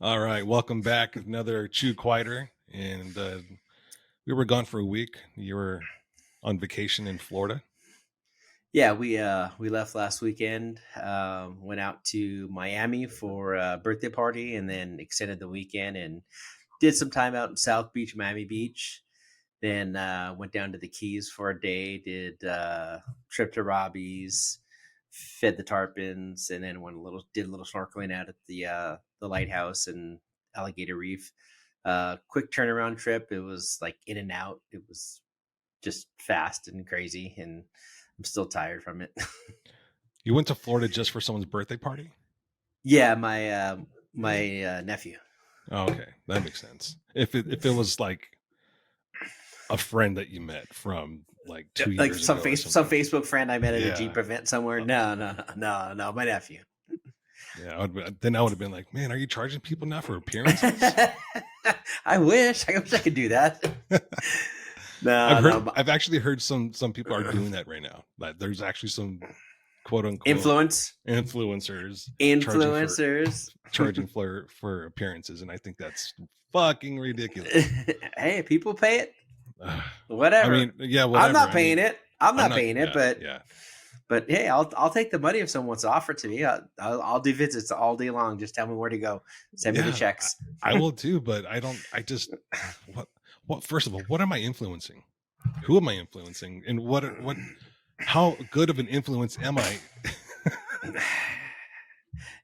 All right, welcome back. Another Chew Quieter, and we were gone for a week. You were on vacation in Florida. Yeah, we left last weekend. Went out to Miami for a birthday party, and then extended the weekend and did some time out in South Beach, Miami Beach. Then went down to the Keys for a day. Did trip to Robbie's, fed the tarpons, and then did a little snorkeling out at the lighthouse and Alligator Reef. Quick turnaround trip. It was like in and out. It was just fast and crazy, and I'm still tired from it. You went to Florida just for someone's birthday party? Yeah, my nephew. Oh, okay, that makes sense. If it was like a friend that you met from like Yeah, two like years some ago or face some something. Facebook friend I met at a Jeep Yeah, event somewhere. uh, No, my nephew. then I would have been like, man, are you charging people now for appearances? I wish I could do that. No, no, I've actually heard some people are doing that right now. Like there's actually some quote unquote influence influencers charging for influencers. appearances, and I think that's fucking ridiculous. Hey, people pay it. I Whatever. mean, yeah, I'm whatever. not I paying mean, it. I'm I'm not not. paying it, Yeah, but yeah, hey, I'll take the money if someone wants to offer it to me. I'll do visits all day long. Just tell me where to go. Send me the yeah. checks. I will too, but I don't. I just what what. First of all, what am I influencing? Who am I influencing? And what? How good of an influence am I?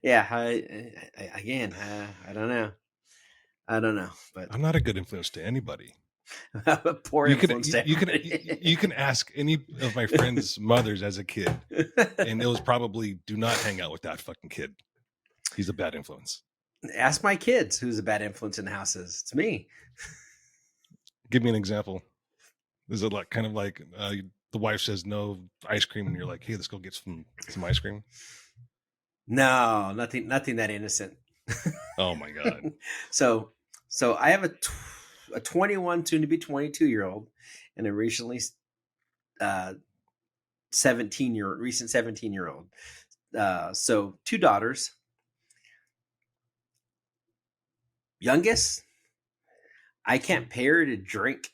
Yeah, again, I don't know. I don't know, but I'm not a good influence to anybody. poor You could influence to you everybody. can ask any of my friends' mothers as a kid, and it was probably do not hang out with that fucking kid. He's a bad influence. Ask my kids who's a bad influence in the houses. It's me. Give me an example. Is it like kind of like the wife says no ice cream, and you're like, hey, let's go get some ice cream? No, nothing that innocent. Oh my god. so, so I have a 21, soon to be 22-year old, and a uh, 17-year old. So two daughters. Youngest, I can't pay her to drink,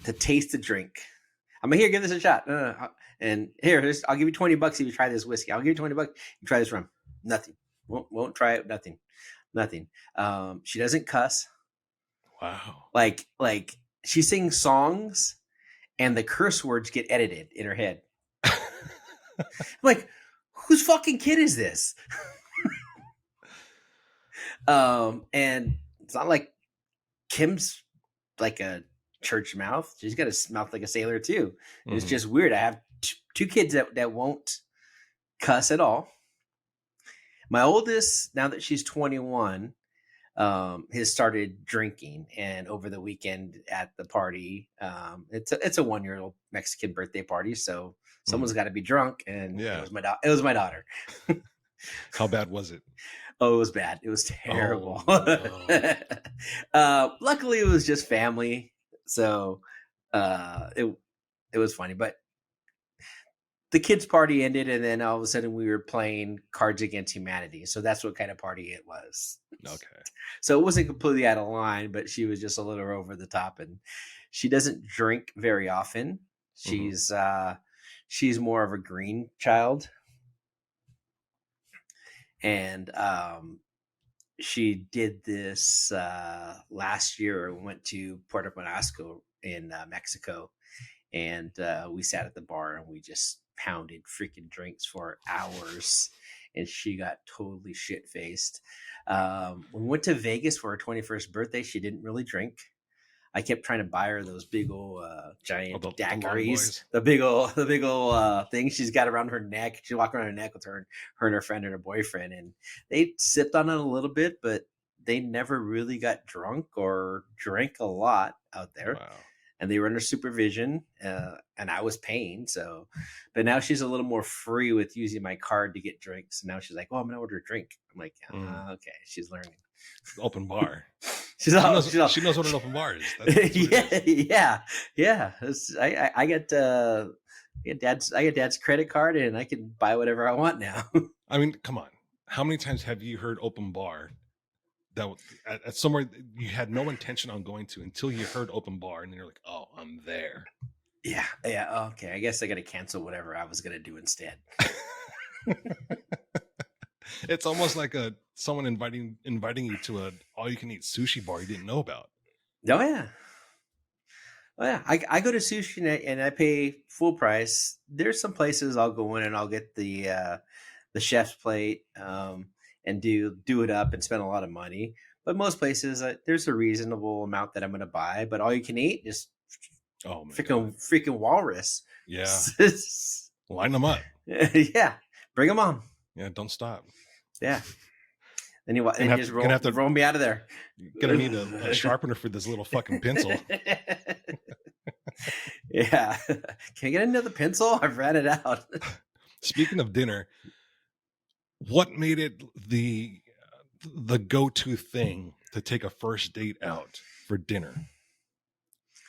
to taste the drink. I'm like, here, give this a shot. No. And here, I'll give you $20 if you try this whiskey. I'll give you $20. You try this rum. Nothing. Won't try it. Nothing. She doesn't cuss. Wow. Like she sings songs, and the curse words get edited in her head. I'm like, whose fucking kid is this? And it's not like Kim's like a church mouth. She's got a mouth like a sailor too. It's Hmm. just weird. I have two kids that won't cuss at all. My oldest, now that she's 21, has started drinking, and over the weekend at the party, it's a 1 year old Mexican birthday party, so someone's Hmm. got to be drunk, and Yeah. it was my daughter. How bad was it? Oh, it was bad. It was Oh terrible. no. Luckily, it was just family, so it was funny. But the kids' party ended, and then all of a sudden, we were playing Cards Against Humanity. So that's what kind of party it was. Okay. So it wasn't completely out of line, but she was just a little over the top, and she doesn't drink very often. Hmm. She's more of a green child, and she did this last year. Went to Puerto Penasco in Mexico, and we sat at the bar and we just pounded freaking drinks for hours. And she got totally shit faced. When we went to Vegas for her 21st birthday, she didn't really drink. I kept trying to buy her those big old Oh, giant the long daiquiris, boys. the big old thing she's got around her neck. She walked around her neck with her and her friend and her boyfriend, and they sipped on it a little bit, but they never really got drunk or drank a lot out there. Wow. And they were under supervision, and I was paying. So, but now she's a little more free with using my card to get drinks. Now she's like, "Oh, I'm gonna order a drink." I'm like, Mm. Okay, she's learning. Open bar. She's all, she's all, She knows what an open bar is. That's what it is. yeah. I get dad's credit card, and I can buy whatever I want now. I mean, come on. How many times have you heard open bar at somewhere you had no intention on going to until you heard open bar, and then you're like, oh, I'm there. Yeah, yeah. Okay, I guess I got to cancel whatever I was gonna do instead. It's almost like someone inviting you to a all you can eat sushi bar you didn't know about. Oh yeah, oh yeah. I go to sushi and I pay full price. There's some places I'll go in and I'll get the chef's plate, and do it up and spend a lot of money. But most places, there's a reasonable amount that I'm going to buy. But all you can eat is Oh my freaking god. freaking walrus. Yeah. Line them up. Yeah, bring them on. Yeah, don't stop. Yeah. Then you Gonna have just to- gonna have to- roll me out of there. Gonna need a sharpener for this little fucking pencil. Yeah. Can I get another pencil? I've ran it out. Speaking of dinner, what made it the go-to thing to take a first date out for dinner?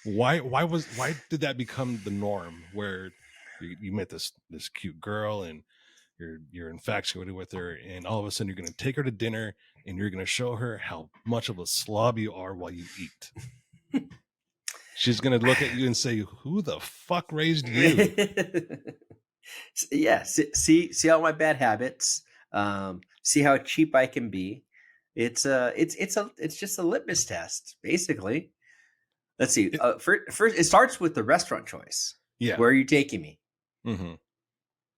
Why did that become the norm where you met this cute girl and you're infatuated with her, and all of a sudden you're going to take her to dinner and you're going to show her how much of a slob you are while you eat? She's going to look at you and say, who the fuck raised you? Yeah. See all my bad habits. See how cheap I can be. It's just a litmus test, basically. Let's see. First, it starts with the restaurant choice. Yeah. Where are you taking me? Mm-hmm.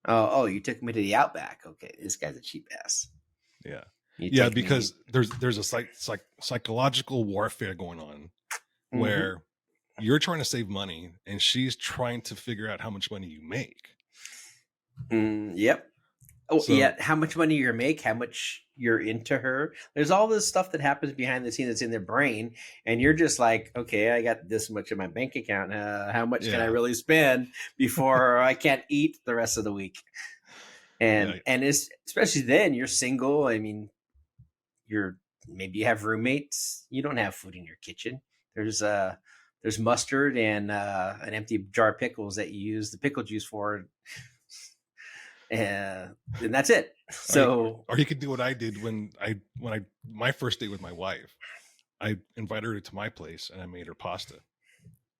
Oh, you took me to the Outback. Okay, this guy's a cheap ass. Yeah. You Yeah, take me- because there's a psychological warfare going on Mhm. where you're trying to save money and she's trying to figure out how much money you make. Yep. Oh, So- yeah. How much money you make, how much you're into her. There's all this stuff that happens behind the scenes that's in their brain, and you're just like, okay, I got this much in my bank account. How much can I Yeah. really spend before I can't eat the rest of the week? And Yeah. and it's especially then you're single. I mean, maybe you have roommates. You don't have food in your kitchen. There's mustard and an empty jar of pickles that you use the pickle juice for. And that's it. So Or you could do what I did when my first date with my wife. I invited her to my place and I made her pasta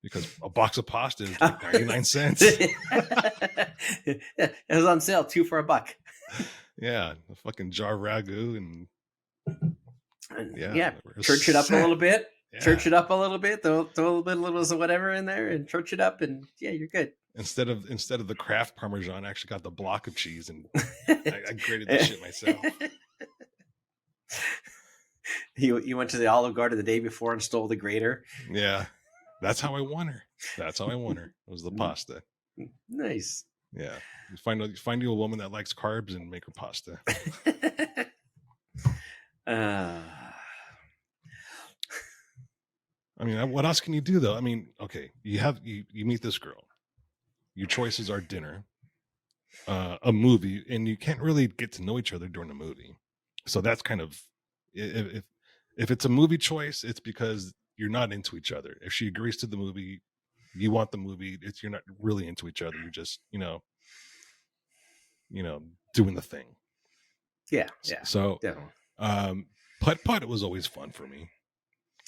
because a box of pasta is like 99 cents. it was on sale, 2 for $1. Yeah, a fucking jar of ragu and Yeah, church it up a little bit. Yeah. Church it up a little bit. Throw a little of whatever in there and church it up, and yeah, you're good. Instead of the Kraft Parmesan, I actually got the block of cheese and I grated the shit myself. You went to the Olive Garden the day before and stole the grater. Yeah, that's how I won her. That's how I won her. It was the pasta. Nice. Yeah, you find you a woman that likes carbs and make her pasta. I mean, what else can you do though? I mean, okay, you meet this girl. Your choices are dinner, a movie, and you can't really get to know each other during the movie. So that's kind of if it's a movie choice, it's because you're not into each other. If she agrees to the movie, you want the movie. You're not really into each other. You're just doing the thing. Yeah. So Definitely. putt was always fun for me.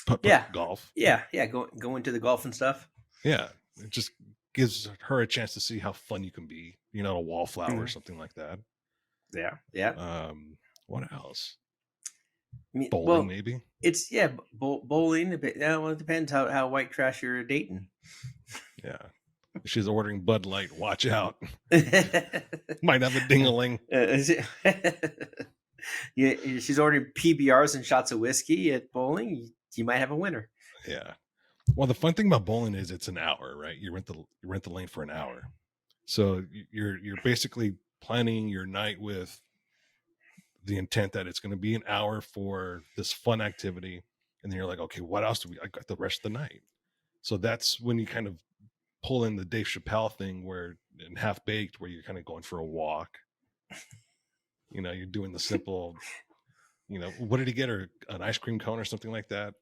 Putt Yeah. golf. Yeah. Go into the golf and stuff. Yeah, it just gives her a chance to see how fun you can be. A wallflower or something like that. Yeah. What else? I mean, Bowling, well, maybe. it's bowling. It depends how white trash you're dating. Yeah, she's ordering Bud Light. Watch out, might have a ding-a-ling. Yeah, she's ordering PBRs and shots of whiskey at bowling. You might have a winner. Yeah. Well, the fun thing about bowling is it's an hour, right? You rent the lane for an hour, so you're basically planning your night with the intent that it's going to be an hour for this fun activity, and then you're like, okay, what else I got the rest of the night? So that's when you kind of pull in the Dave Chappelle thing, where in Half Baked, where you're kind of going for a walk. You're doing the simple. What did he get her? An ice cream cone or something like that?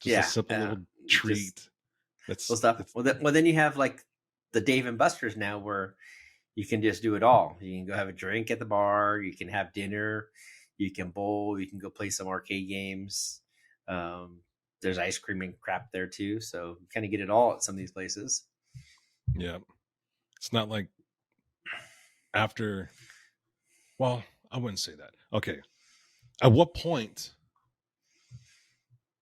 Just a simple little treat. That's stuff. Well, then you have like the Dave and Buster's now, where you can just do it all. You can go have a drink at the bar. You can have dinner. You can bowl. You can go play some arcade games. There's ice cream and crap there too. So you kind of get it all at some of these places. Yeah. It's not like after, well, I wouldn't say that. Okay. At what point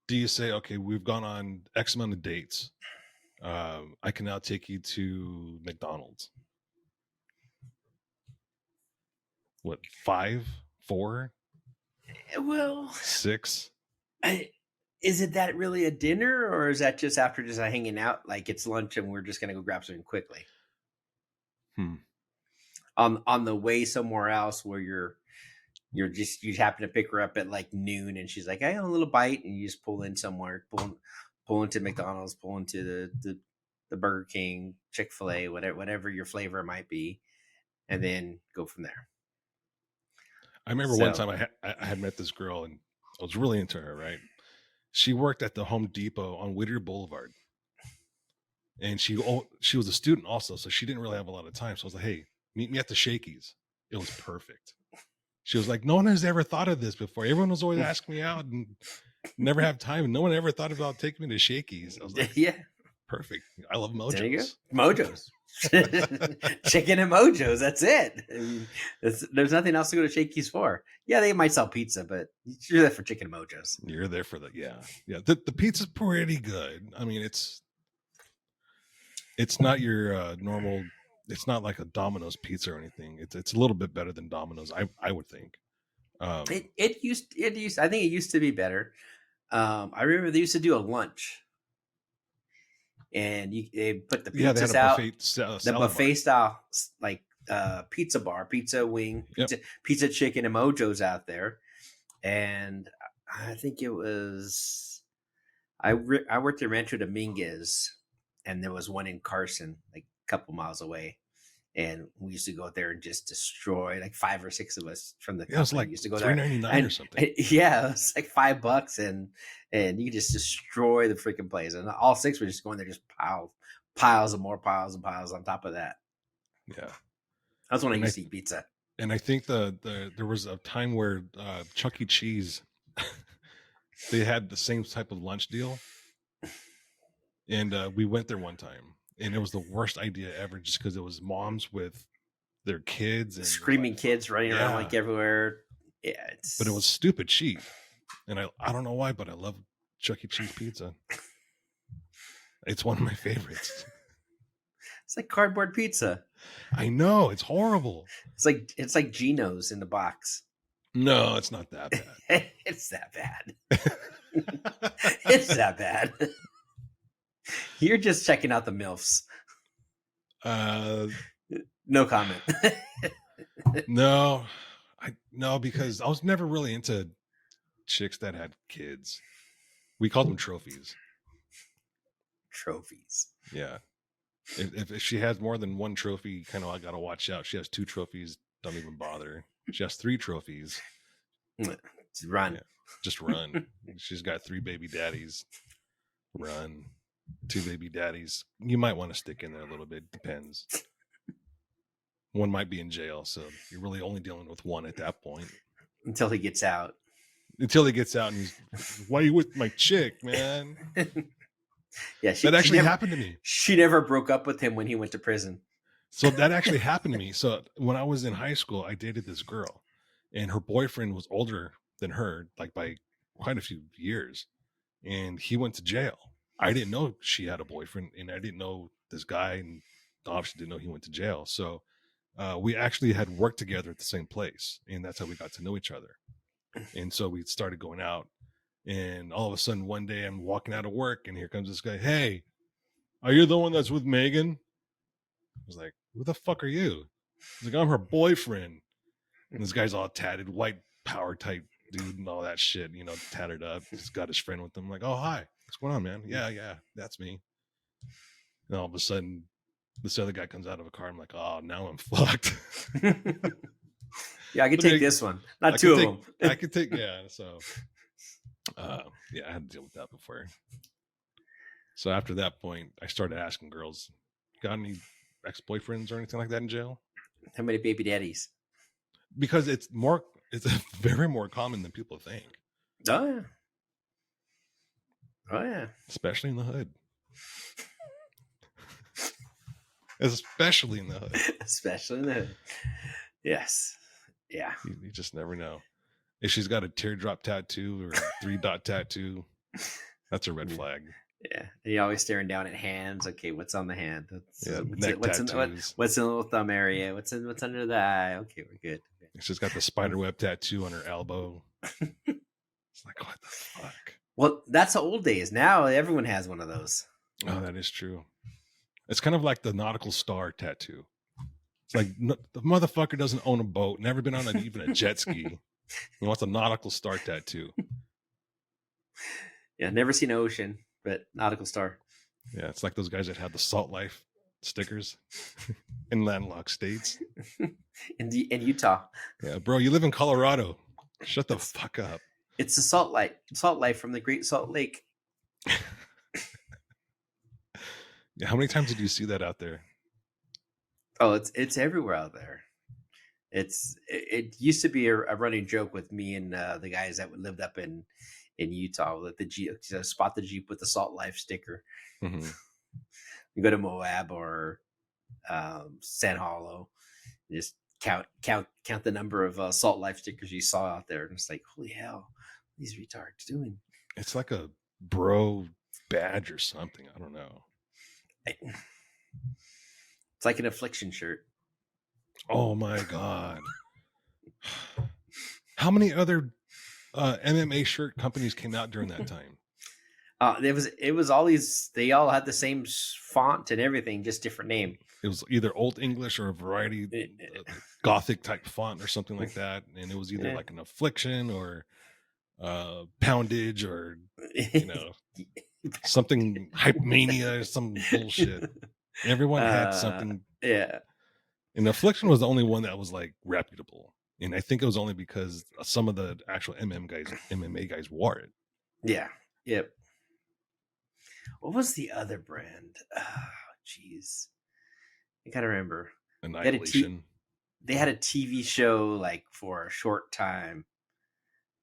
do you say, okay, we've gone on X amount of dates. I can now take you to McDonald's. What, 5, 4, Well, 6? is it that really a dinner, or is that just after just hanging out? Like it's lunch and we're just gonna go grab something quickly on the way somewhere else where you happen to pick her up at like noon and she's like, I want a little bite, and you just pull in somewhere, pull into McDonald's, pull into the Burger King, Chick-fil-A, whatever your flavor might be, and then go from there. I remember one time I had met this girl and I was really into her, right? She worked at the Home Depot on Whittier Boulevard. And she was a student also, so she didn't really have a lot of time. So I was like, hey, meet me at the Shakey's. It was perfect. She was like, no one has ever thought of this before. Everyone was always asking me out and never have time. No one ever thought about taking me to Shakey's. I was like, yeah, perfect. I love Mojo's. There you go. Mojo's. Chicken and Mojo's. That's it. I mean, there's nothing else to go to Shakey's for. Yeah, they might sell pizza, but you're there for chicken and Mojo's. You're there for yeah. The pizza's pretty good. I mean, it's not your normal. It's not like a Domino's pizza or anything. It's a little bit better than Domino's. I would think. It used. I think it used to be better. I remember they used to do a lunch. And they put the pizzas out, the buffet style, like pizza bar, pizza wing, pizza chicken, and Mojo's out there. And I think it was I worked at Rancho Dominguez, and there was one in Carson, like a couple miles away. And we used to go there and just destroy, like 5 or 6 of us from the company. It was like used to go $3.99 or something. Yeah, it was like $5, and you could just destroy the freaking place. And all 6 were just going there, just piles and more piles and piles on top of that. Yeah, that's when I used to eat pizza. And I think there was a time where Chuck E. Cheese they had the same type of lunch deal, and we went there one time. And it was the worst idea ever, just because it was moms with their kids and screaming kids running around like everywhere. Yeah, but it was stupid cheap, and I don't know why, but I love Chuck E. Cheese pizza. It's one of my favorites. It's like cardboard pizza. I know, it's horrible. It's like Geno's in the box. No, it's not that bad. It's that bad. It's that bad. You're just checking out the MILFs. No comment. No, because I was never really into chicks that had kids. We called them trophies. Trophies. Yeah. If she has more than one trophy, kind of I gotta watch out. She has 2 trophies, don't even bother. She has 3 trophies. Run. Yeah, just run. She's got 3 baby daddies. Run. 2 baby daddies. You might want to stick in there a little bit. Depends. One might be in jail, so you're really only dealing with one at that point. Until he gets out. Until he gets out and he's, why are you with my chick, man? Yeah, that actually happened to me. She never broke up with him when he went to prison. So that actually happened to me. So when I was in high school, I dated this girl, and her boyfriend was older than her, like by quite a few years, and he went to jail. I didn't know she had a boyfriend, and I didn't know this guy, and obviously didn't know he went to jail. So we actually had worked together at the same place, and that's how we got to know each other. And so we started going out, and all of a sudden one day I'm walking out of work, and here comes this guy. Hey, are you the one that's with Megan? I was like, who the fuck are you? He's like, I'm her boyfriend. And this guy's all tatted, white power type dude and all that shit, tattered up. He's got his friend with him. I'm like, oh, hi. What's going on, man? Yeah, that's me. And all of a sudden, this other guy comes out of a car. I'm like, oh, now I'm fucked. Yeah, I could take this one. Not 2 of them. I could take, yeah. So, I had to deal with that before. So after that point, I started asking girls, got any ex-boyfriends or anything like that in jail? How many baby daddies? Because it's more, it's very more common than people think, Oh yeah. Oh yeah. especially in the hood. Especially in the hood. Especially in the hood. Yes. Yeah. You just never know. If she's got a teardrop tattoo or a 3-dot tattoo, that's a red Yeah. flag. Yeah. And you're always staring down at hands. Okay, what's on the hand? Yeah, What's, neck what's in tattoos. what's in the little thumb area? What's under the eye? Okay, we're good. Okay. She's got the spider web tattoo on her elbow. It's like, what the fuck? Well, that's the old days. Now everyone has one of those. Oh, that is true. It's kind of like the nautical star tattoo. It's like the motherfucker doesn't own a boat, never been on even a jet ski. He wants a nautical star tattoo. Yeah, never seen an ocean, but nautical star. Yeah, it's like those guys that have the Salt Life stickers in landlocked states. In Utah. Yeah, bro, you live in Colorado. Shut the fuck up. It's the salt life from the Great Salt Lake. Yeah, how many times did you see that out there? Oh, it's everywhere out there. It used to be a running joke with me and the guys that lived up in Utah, that the Jeep, spot the Jeep with the Salt Life sticker. Mm-hmm. You go to Moab or San Hollow, just count the number of Salt Life stickers you saw out there, and it's like, holy hell, what are these retards doing? It's like a bro badge or something. I don't know. It's like an affliction shirt. Oh my god! How many other MMA shirt companies came out during that time? It was all these. They all had the same font and everything, just different name. It was either Old English or a variety Gothic type font or something like that, and it was either like an affliction or poundage or something hype mania or some bullshit. Everyone had something. Yeah. And affliction was the only one that was like reputable, and I think it was only because some of the actual MMA guys wore it. Yeah. Yep. What was the other brand? Oh, jeez. I gotta remember. Annihilation. They had a TV show like for a short time.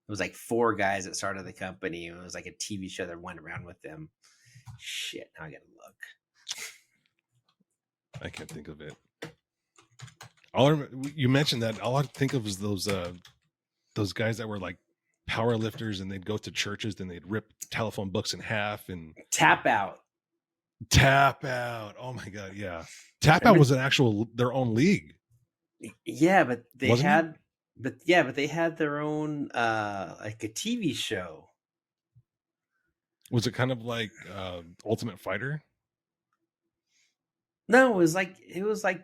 It was like 4 guys that started the company. It was like a TV show that went around with them. Shit, now I gotta look. I can't think of it. You mentioned that. All I think of is those guys that were like power lifters, and they'd go to churches, then they'd rip telephone books in half and Tap Out. Oh my god, yeah. Tap Out was an actual their own league. Yeah, but they Wasn't had, but they had their own like a TV show. Was it kind of like Ultimate Fighter? No, it was like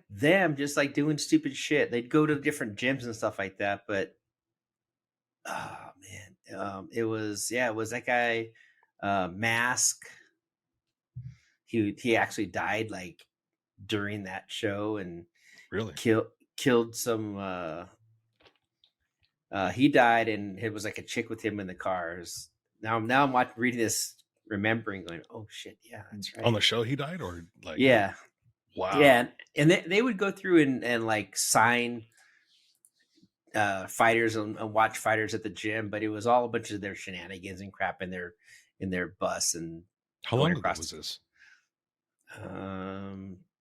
them just like doing stupid shit. They'd go to different gyms and stuff like that, but oh man, it was that guy, Mask. He actually died like during that show, and really killed some. He died, and it was like a chick with him in the cars. Now I'm reading this, remembering, going, oh shit, yeah, that's right. On the show he died, or like yeah. Wow. Yeah, and they would go through and like sign fighters and watch fighters at the gym, but it was all a bunch of their shenanigans and crap in their bus. And how long ago was this?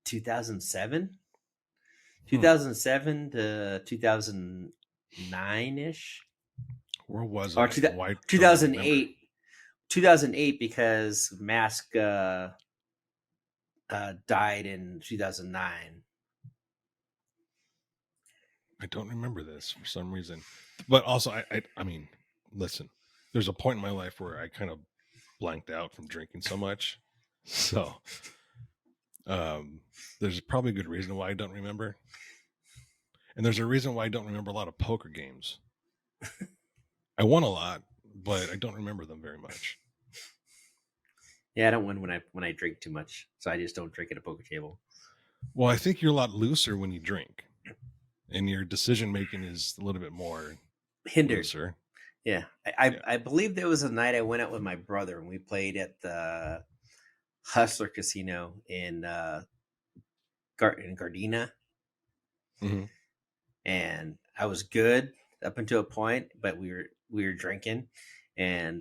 2007 to 2009 ish. Where was or I? 2008 because Mask died in 2009. I don't remember this for some reason, but also I mean, listen, there's a point in my life where I kind of blanked out from drinking so much, so there's probably a good reason why I don't remember, and there's a reason why I don't remember a lot of poker games. I won a lot, but I don't remember them very much. Yeah, I don't win when I drink too much, so I just don't drink at a poker table. Well, I think you're a lot looser when you drink, and your decision making is a little bit more hindered. Looser. Yeah, I believe there was a night I went out with my brother and we played at the Hustler Casino in Gardena, mm-hmm. and I was good, up until a point, but we were drinking, and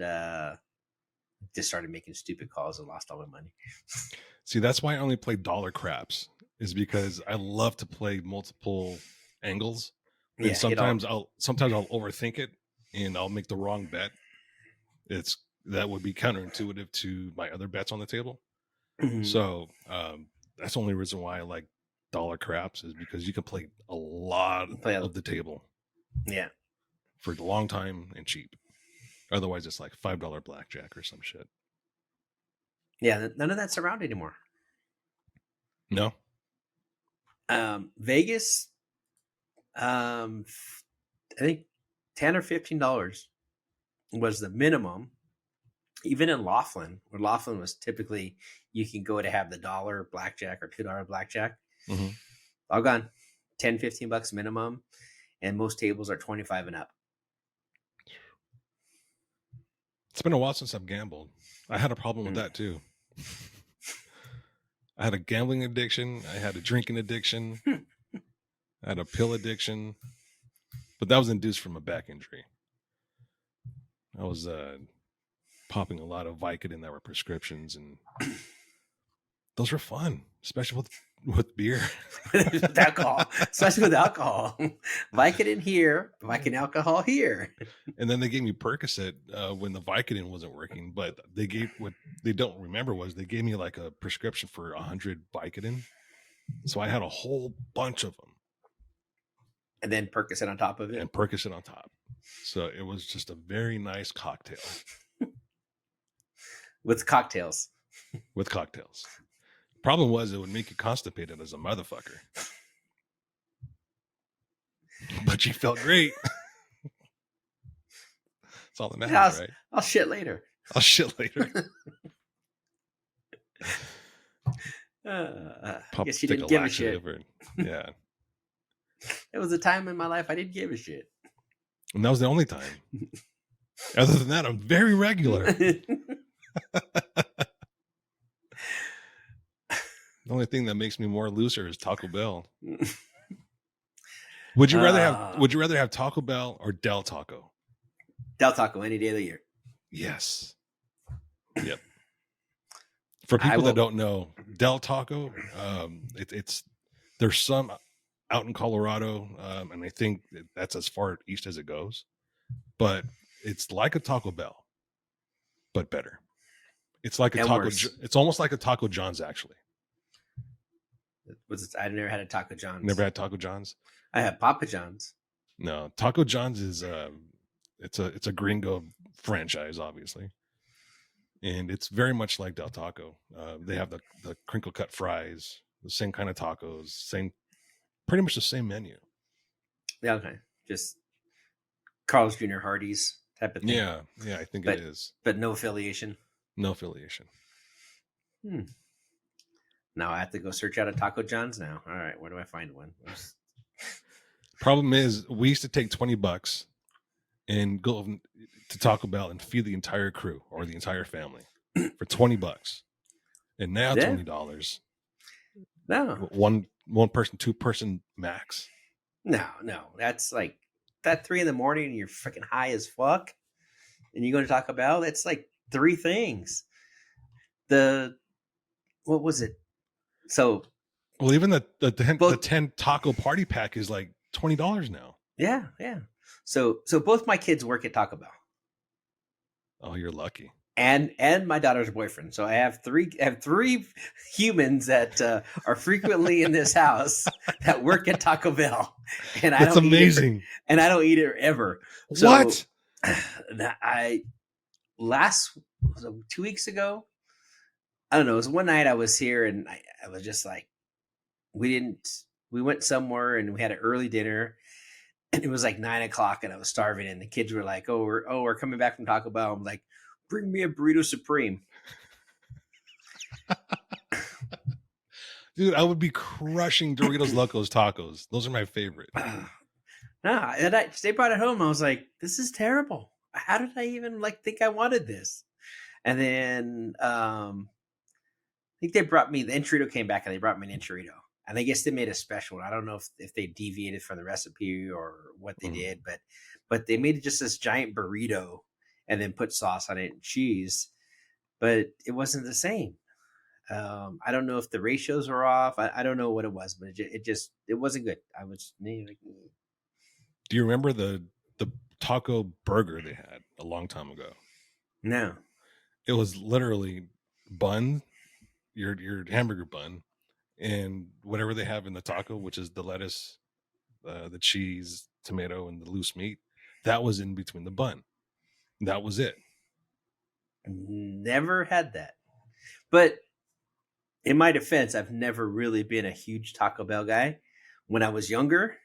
just started making stupid calls and lost all my money. See, that's why I only play dollar craps, is because I love to play multiple angles. And Yeah, it all. sometimes I'll overthink it and I'll make the wrong bet. That would be counterintuitive to my other bets on the table. So that's the only reason why I like dollar craps, is because you can play a lot of the table. Yeah. For a long time and cheap. Otherwise, it's like $5 blackjack or some shit. Yeah, none of that's around anymore. No. Vegas, I think $10 or $15 was the minimum. Even in Laughlin, where Laughlin was typically, you can go to have the $1 blackjack or $2 blackjack. Mm-hmm. All gone. $10-15 minimum, and most tables are 25 and up. It's been a while since I've gambled. I had a problem with that too. I had a gambling addiction. I had a drinking addiction. I had a pill addiction, but that was induced from a back injury. I was popping a lot of Vicodin that were prescriptions, and those were fun, especially with beer. With alcohol, especially with alcohol. Vicodin here, Vicodin alcohol here. And then they gave me Percocet when the Vicodin wasn't working, but what they don't remember was they gave me like a prescription for 100 Vicodin. So I had a whole bunch of them. And then Percocet on top of it. And Percocet on top. So it was just a very nice cocktail. With cocktails. With cocktails. Problem was, it would make you constipated as a motherfucker. But you felt great. That's all that matters, right? I'll shit later. I'll shit later. I guess you didn't give a shit. Yeah. It was a time in my life I didn't give a shit. And that was the only time. Other than that, I'm very regular. The only thing that makes me more looser is Taco Bell. Would you rather have Taco Bell or Del Taco? Del Taco any day of the year. Yes. Yep. For people that don't know, Del Taco, there's some out in Colorado, and I think that's as far east as it goes. But it's like a Taco Bell, but better. It's like a taco. It's almost like a Taco John's, actually. I never had a Taco John's. Never had Taco John's? I had Papa John's. No, Taco John's is it's a gringo franchise, obviously, and it's very much like Del Taco. They have the crinkle cut fries, the same kind of tacos, pretty much the same menu. Yeah, okay, just Carl's Jr. Hardee's type of thing. Yeah, I think it is, but no affiliation. No affiliation. Now I have to go search out a Taco John's now. All right, where do I find one? Problem is, we used to take $20 and go to Taco Bell and feed the entire crew or the entire family for $20. And now $20. No. One person, 2 person max. No. That's like that 3 a.m. and you're freaking high as fuck. And you go to Taco Bell, that's like 3 things. What was it? So, well, even the 10 taco party pack is like $20 now. Yeah. So both my kids work at Taco Bell. Oh, you're lucky. And my daughter's boyfriend. So I have three humans that are frequently in this house that work at Taco Bell. And that's amazing. And I don't eat it ever. So what? 2 weeks ago, I don't know. It was one night I was here and I was just like, we went somewhere and we had an early dinner and it was like 9:00 and I was starving and the kids were like, we're coming back from Taco Bell. I'm like, bring me a burrito supreme. Dude, I would be crushing Doritos Locos tacos. Those are my favorite. They brought it home. I was like, this is terrible. How did I even think I wanted this? And then I think they brought me the Enchilito came back and they brought me an Enchilito. and I guess they made a special one. I don't know if they deviated from the recipe or what they Mhm. did, but they made just this giant burrito and then put sauce on it and cheese, but it wasn't the same. I don't know if the ratios were off. I don't know what it was, but it wasn't good. I was like, Do you remember the taco burger they had a long time ago? no. It was literally bun, your hamburger bun, and whatever they have in the taco, which is the lettuce, the cheese, tomato, and the loose meat. That was in between the bun. That was it. Never had that. But in my defense, I've never really been a huge Taco Bell guy. When I was younger,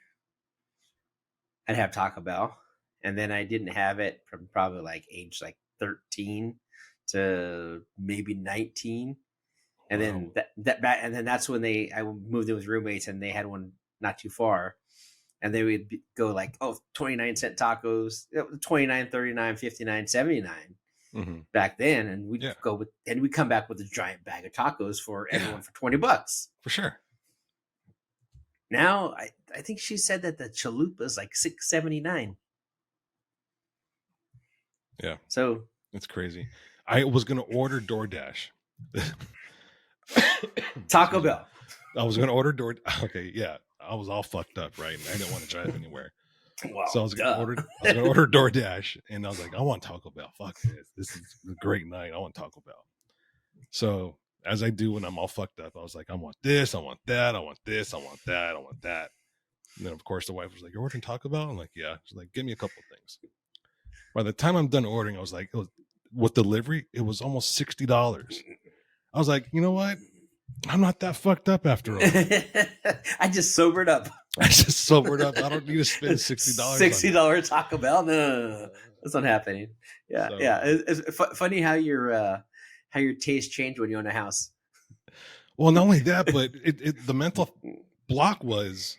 I'd have Taco Bell, and then I didn't have it from probably like age like 13 to maybe 19. And then and then that's when I moved in with roommates, and they had one not too far, and they would go like, oh, 29-cent tacos, 29, 39, 59, 79 Mm-hmm. back then, and we'd Yeah. go with, and we'd come back with a giant bag of tacos for everyone Yeah. for $20. For sure. Now I think she said that the chalupa is like $6.79. Yeah. So It's crazy. I was gonna order DoorDash. Taco Bell. I was gonna order Okay, yeah. I was all fucked up, right? And I didn't want to drive anywhere. Well, So I was gonna order DoorDash, and I was like, I want Taco Bell. Fuck this. This is a great night. I want Taco Bell. So as I do when I'm all fucked up, I was like, I want this, I want that, I want this, I want that, I want that. And then of course the wife was like, you're ordering Taco Bell? I'm like, yeah. She's like, give me a couple of things. By the time I'm done ordering, I was like, with delivery, it was almost $60. I was like, you know what? I'm not that fucked up after all. I just sobered up. I just sobered up. I don't need to spend $60. $60 Taco Bell? No. That's not happening. Yeah, So- yeah. It's funny how your taste changed when you own a house. Well, not only that, but the mental block was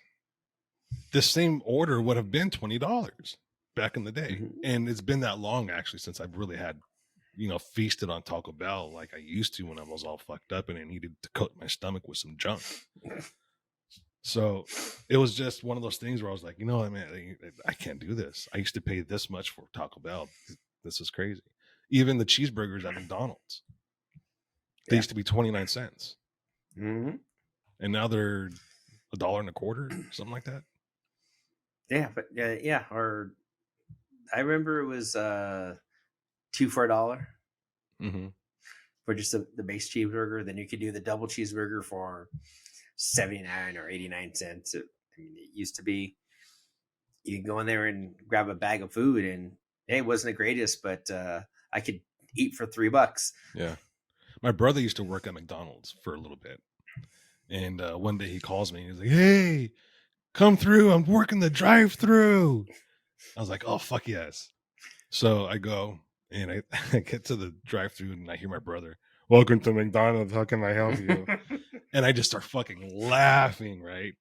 the same order would have been $20 back in the day. Mhm. And it's been that long actually since I've really had, feasted on Taco Bell like I used to when I was all fucked up and I needed to coat my stomach with some junk. So it was just one of those things where I was like, you know what, man, I can't do this. I used to pay this much for Taco Bell. This is crazy. Even the cheeseburgers at McDonald's, they Yeah. used to be 29 cents. Mm-hmm. And now they're $1.25, something like that. Yeah, but yeah. Or I remember it was 2 for $1 Mm-hmm. for just the base cheeseburger. Then you could do the double cheeseburger for 79 or 89 cents. It used to be you can go in there and grab a bag of food, and hey, it wasn't the greatest, but I could eat for $3. Yeah. My brother used to work at McDonald's for a little bit. And one day he calls me and he's like, hey, come through. I'm working the drive-through. I was like, oh, fuck yes. So I go and I get to the drive-through and I hear my brother, welcome to McDonald's. How can I help you? And I just start fucking laughing, right?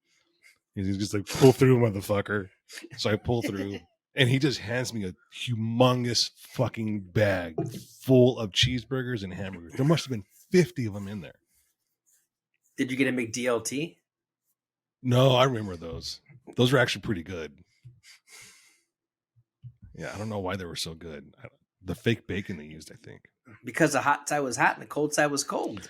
He's just like, pull through, motherfucker. So I pull through and he just hands me a humongous fucking bag full of cheeseburgers and hamburgers. There must have been 50 of them in there. Did you get a McDLT? No, I remember those. Those were actually pretty good. Yeah, I don't know why they were so good. The fake bacon they used, I think. Because the hot side was hot and the cold side was cold.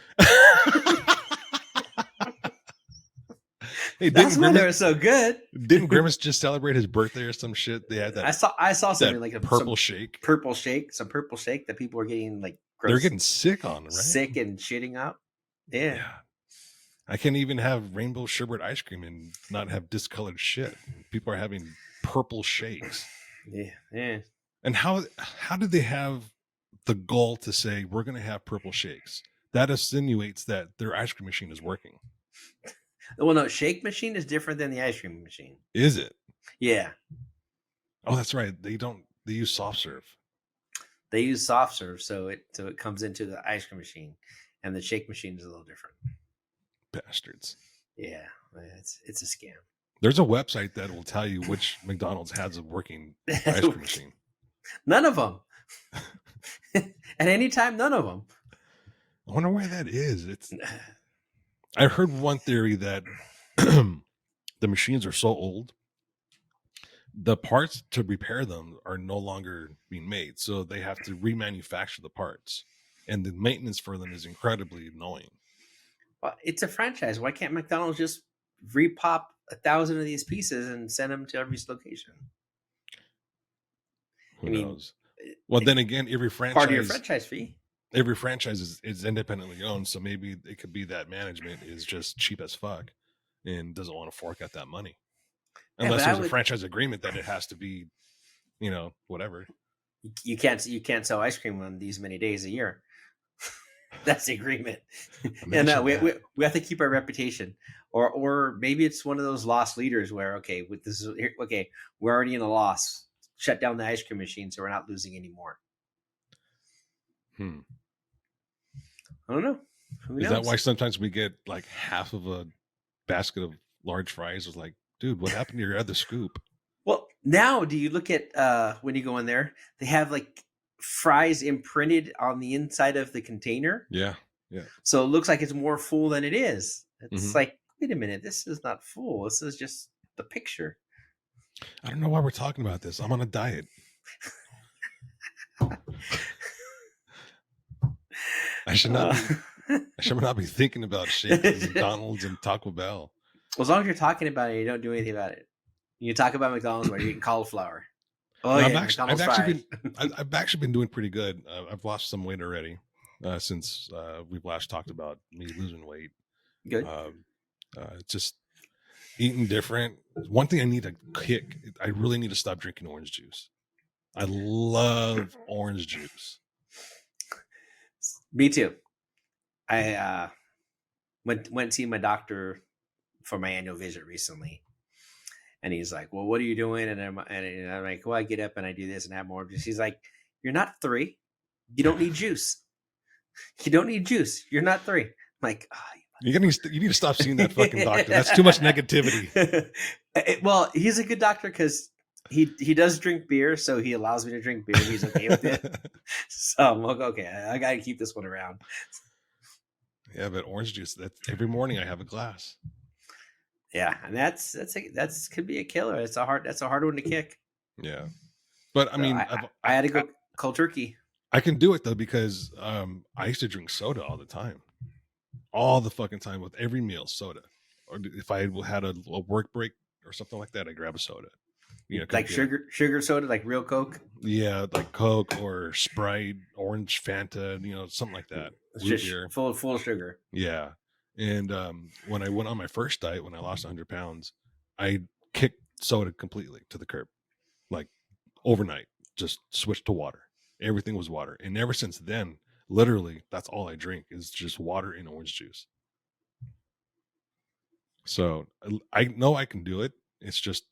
Hey, That's why they were so good. Didn't Grimace just celebrate his birthday or some shit? They had that. I saw something that like purple shake. Some purple shake that people were getting like They're gross, getting sick on, right? sick and shitting up. Yeah. Yeah. I can't even have rainbow sherbet ice cream and not have discolored shit. People are having purple shakes. Yeah. And how did they have the goal to say we're going to have purple shakes? That insinuates that their ice cream machine is working. Well, no, shake machine is different than the ice cream machine. Is it? Yeah. Oh, that's right. They use soft serve. They use soft serve, so it comes into the ice cream machine, and the shake machine is a little different. Bastards. Yeah, it's a scam. There's a website that will tell you which McDonald's has a working ice cream machine. None of them. At any time, none of them. I wonder why that is. I heard one theory that the machines are so old, the parts to repair them are no longer being made, so they have to remanufacture the parts, and the maintenance for them is incredibly annoying. Well, it's a franchise. Why can't McDonald's just repop 1,000 of these pieces and send them to every location? Who I mean, knows? Well, then again, every part of your franchise franchise fee. is independently owned, so maybe it could be that management is just cheap as fuck and doesn't want to fork out that money, Yeah, but unless I there's a would. franchise agreement that it has to be, whatever. You can't sell ice cream on these many days a year. That's the agreement. And Imagine we that. have to keep our reputation. Or maybe it's one of those lost leaders where okay, with this is okay, we're already in a loss. Shut down the ice cream machine so we're not losing anymore. Hmm. I don't know. Who Is knows? that why sometimes we get like half of a basket of large fries? It's like, dude, what happened to your other scoop? Well, now do you look at when you go in there, they have like fries imprinted on the inside of the container. Yeah. So it looks like it's more full than it is. It's Mhm. like, wait a minute, this is not full. This is just the picture. I don't know why we're talking about this. I'm on a diet. I should not be. I should not be thinking about Shakes, McDonald's, and Taco Bell. Well, as long as you're talking about it, you don't do anything about it. You talk about McDonald's where you're eating cauliflower. Oh No, yeah, McDonald's fries. I've actually been doing pretty good. I've lost some weight already since we've last talked about me losing weight. Good. Just eating different. One thing I need to kick. I really need to stop drinking orange juice. I love orange juice. Me too. I went to see my doctor for my annual visit recently, and he's like, "Well, what are you doing?" And I'm like, "Well, I get up and I do this and have more juice." He's like, "You're not 3. You don't need juice. You don't need juice. You're not 3." I'm like, oh, you need to stop seeing that fucking doctor. That's too much negativity. Well, he's a good doctor because he does drink beer, so he allows me to drink beer. He's okay with it. So I'm like, okay, I gotta keep this one around. Yeah, but orange juice. That's every morning I have a glass. Yeah, and that's could be a killer. That's a hard one to kick. Yeah, but I mean, I had to go cold turkey. I can do it though because I used to drink soda all the time, all the fucking time with every meal, soda. Or if I had a work break or something like that, I grab a soda. Like sugar soda, like real Coke. Yeah, like Coke or Sprite, orange Fanta, something like that. It's just full of sugar. Yeah, and when I went on my first diet, when I lost 100 pounds, I kicked soda completely to the curb, like overnight. Just switched to water. Everything was water, and ever since then, literally, that's all I drink is just water and orange juice. So I know I can do it. It's just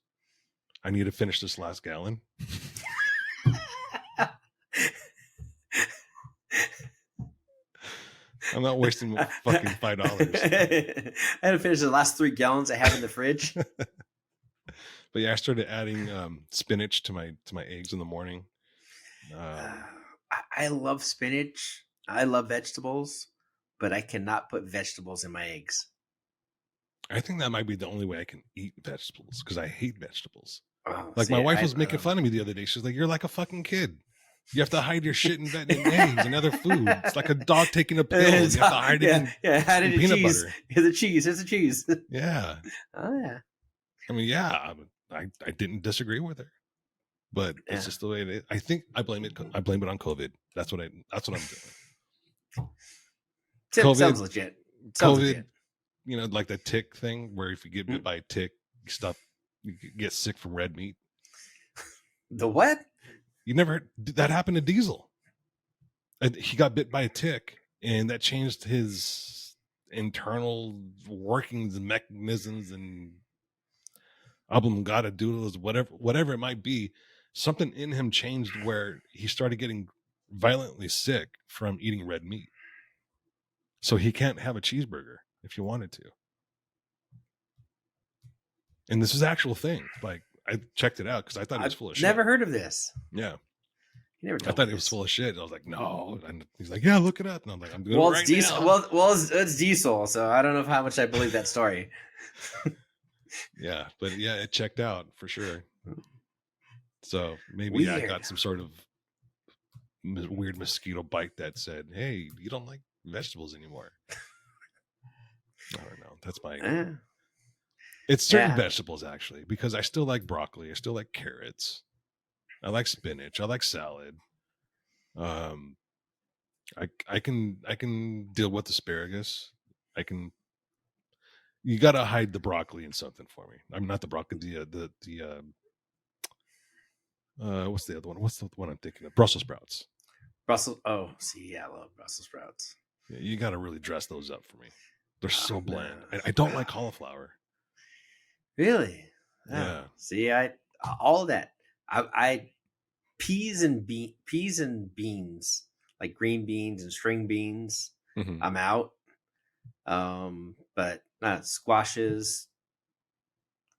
I need to finish this last gallon. I'm not wasting fucking $5. I had to finish the last 3 gallons I have in the fridge. But yeah, I started adding spinach to my eggs in the morning. I love spinach. I love vegetables, but I cannot put vegetables in my eggs. I think that might be the only way I can eat vegetables because I hate vegetables. Oh, my wife was making fun of me the other day. She's like, "You're like a fucking kid. You have to hide your shit in eggs and other food. It's like a dog taking a pill. You have to hide it in peanut cheese. butter. Here's the cheese. Here's the cheese." Yeah. Oh yeah. I mean, yeah. I didn't disagree with her, but it's just the way it is. I think I blame it on COVID. That's what I'm doing. COVID sounds legit. COVID, like the tick thing, where if you get bit by a tick, you get sick from red meat. The what? You never that happened to Diesel. He got bit by a tick, and that changed his internal workings and mechanisms and oblongata doodles, whatever it might be. Something in him changed where he started getting violently sick from eating red meat. So he can't have a cheeseburger if you wanted to. And this is actual thing. Like I checked it out because I thought it was full of shit. Never heard of this. Yeah. He never I told thought me it was this. full of shit. I was like, no. And he's like, yeah, look it up. And I'm like, I'm doing Well, it it's right diesel. now. It's diesel. So I don't know how much I believe that story. Yeah, but yeah, it checked out for sure. So maybe I Weird. got some sort of weird mosquito bite that said, hey, you don't like vegetables anymore. I don't know. That's my. Eh, It's certain yeah. vegetables actually, because I still like broccoli. I still like carrots. I like spinach. I like salad. Um, I can deal with asparagus. I can. You got to hide the broccoli in something for me. I'm not the broccoli. What's the other one? What's the one I'm thinking of? Brussels sprouts. Brussels. Oh, see, yeah, I love Brussels sprouts. Yeah, you got to really dress those up for me. They're so Oh, bland. no. I don't like cauliflower. Really? Oh, Yeah. see, I all of that. I peas and beans, like green beans and string beans. Mm-hmm. I'm out. But squashes,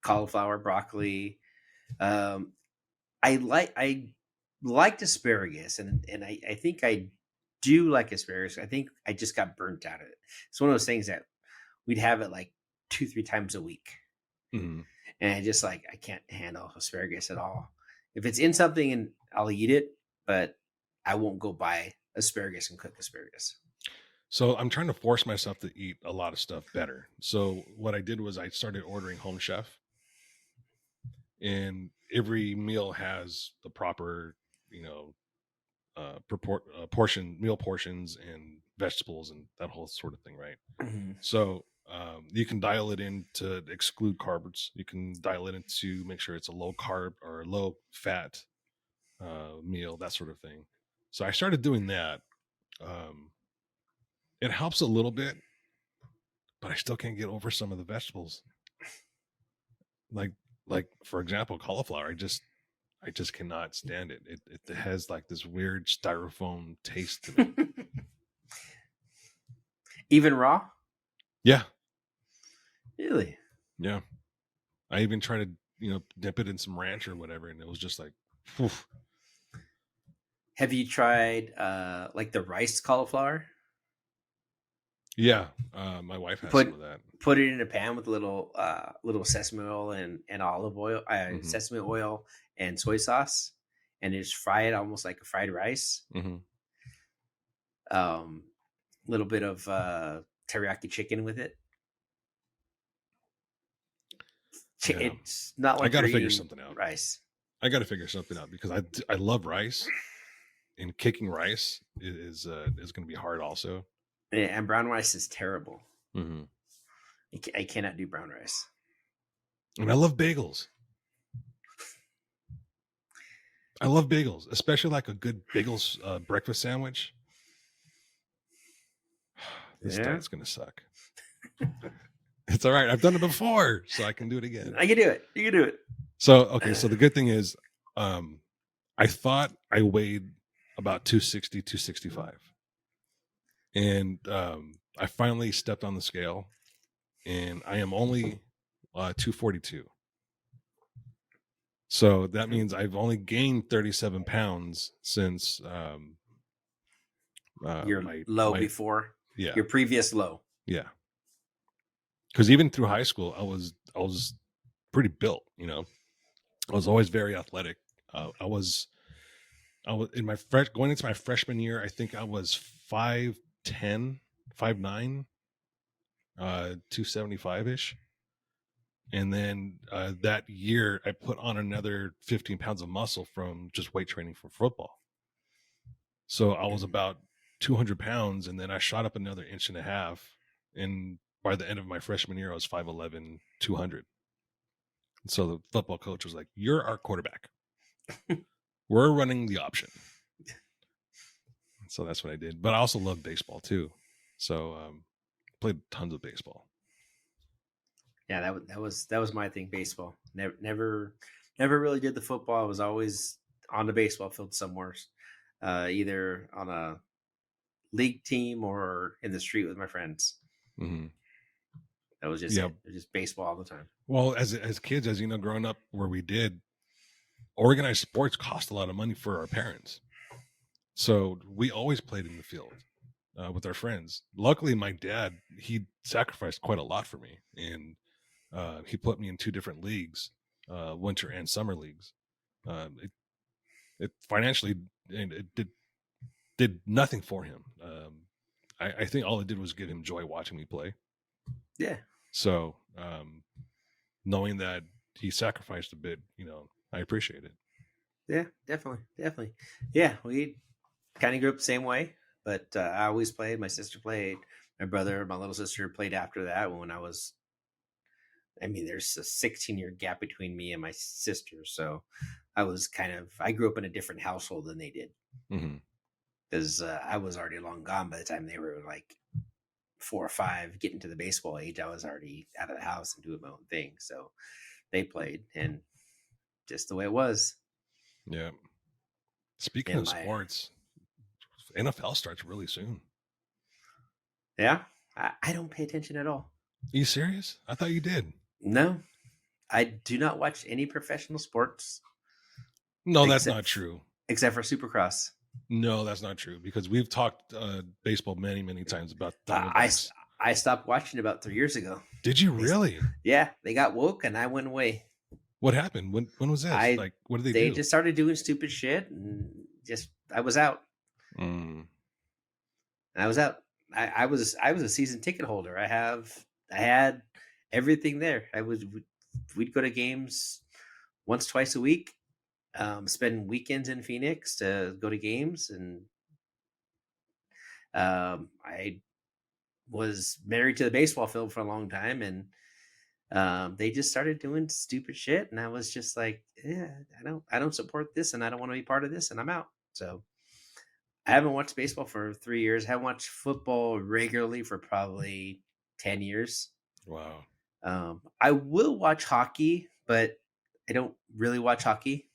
cauliflower, broccoli. Um, I liked asparagus, and I think I do like asparagus. I think I just got burnt out of it. It's one of those things that we'd have it like 2-3 times a week, Mm-hmm. and I just like I can't handle asparagus at all. If it's in something, and I'll eat it, but I won't go buy asparagus and cook asparagus. So I'm trying to force myself to eat a lot of stuff better. So what I did was I started ordering Home Chef, and every meal has the proper, meal portions and vegetables and that whole sort of thing, right? Mhm. So you can dial it in to exclude carbs. You can dial it in to make sure it's a low carb or low fat meal, that sort of thing. So I started doing that. It helps a little bit, but I still can't get over some of the vegetables. Like for example, cauliflower. I just cannot stand it. It has like this weird styrofoam taste to me. Even raw? Yeah, Really? yeah. I even tried to dip it in some ranch or whatever, and it was just like, whew. Have you tried like the rice cauliflower? Yeah. My wife has Put some of that. put it in a pan with a little sesame oil and olive oil, Mhm. sesame oil and soy sauce, and just fry it almost like a fried rice. Mm-hmm. Little bit of teriyaki chicken with it. Yeah. It's not I like got to you're figure eating something out. rice. I got to figure something out because I love rice, and kicking rice is going to be hard also. Yeah, and brown rice is terrible. Mm-hmm. I cannot do brown rice. And I love bagels. I love bagels, especially like a good bagels breakfast sandwich. This Yeah. diet's going to suck. It's all right. I've done it before, so I can do it again. I can do it. You can do it. So, okay. So the good thing is, I thought I weighed about 260, 265. And I finally stepped on the scale, and I am only 242. So that means I've only gained 37 pounds since Your low before. Yeah. Your previous low. Yeah. Because even through high school, I was pretty built. I was always very athletic. I was in my going into my freshman year. I think I was 5'10", 5'9", 275 ish. And then that year, I put on another 15 pounds of muscle from just weight training for football. So I was about 200 pounds, and then I shot up another 1.5 inches. And by the end of my freshman year, I was 5'11", 200. And so the football coach was like, "You're our quarterback. We're running the option." So that's what I did. But I also love baseball too. So played tons of baseball. Yeah, that was my thing. Baseball. Never really did the football. I was always on the baseball field somewhere, either on a league team or in the street with my friends. Mm-hmm. That was just it. It was just baseball all the time. Well, as kids, growing up where we did, organized sports cost a lot of money for our parents. So we always played in the field with our friends. Luckily, my dad, he sacrificed quite a lot for me, and he put me in 2 different leagues, winter and summer leagues. It financially, and it did nothing for him. I think all it did was give him joy watching me play. Yeah. So knowing that he sacrificed a bit, I appreciate it. Yeah, definitely. Yeah, we kind of grew up the same way, but I always played. My sister played. My brother, my little sister played after that when I was. I mean, there's a 16-year gap between me and my sister, so I grew up in a different household than they did Hmm. because I was already long gone by the time they were like 4 or 5, getting to the baseball age. I was already out of the house and doing my own thing, so they played, and just the way it was. Yeah. Speaking And of sports, NFL starts really soon. yeah, I don't pay attention at all. Are you serious? I thought you did. No, I do not watch any professional sports No, that's except not true. except for Supercross. No, that's not true because we've talked baseball many, many times about the I Diamondbacks. I stopped watching about 3 years ago. Did you really? Yeah, they got woke and I went away. What happened? When was this? I Like, what did they They do? just started doing stupid shit and just I was out. Mm. I was out. I was a season ticket holder. I had everything there. We'd go to games once twice a week. Spend weekends in Phoenix to go to games, and I was married to the baseball field for a long time, and they just started doing stupid shit, and I was just like, yeah, I don't support this, and I don't want to be part of this, and I'm out. So I haven't watched baseball for 3 years. I haven't watched football regularly for probably 10 years. Wow. I will watch hockey, but I don't really watch hockey.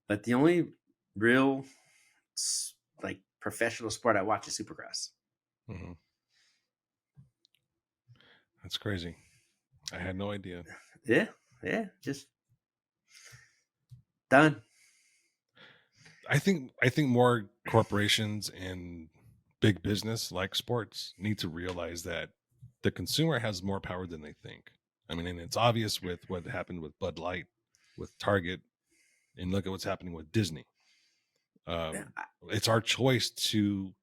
But the only real like professional sport I watch is Supercross. Hmm. That's crazy. I had no idea. Yeah, just done. I think more corporations and big business like sports need to realize that the consumer has more power than they think. I mean, and it's obvious with what happened with Bud Light, with Target, and look at what's happening with Disney. Yeah, It's our choice to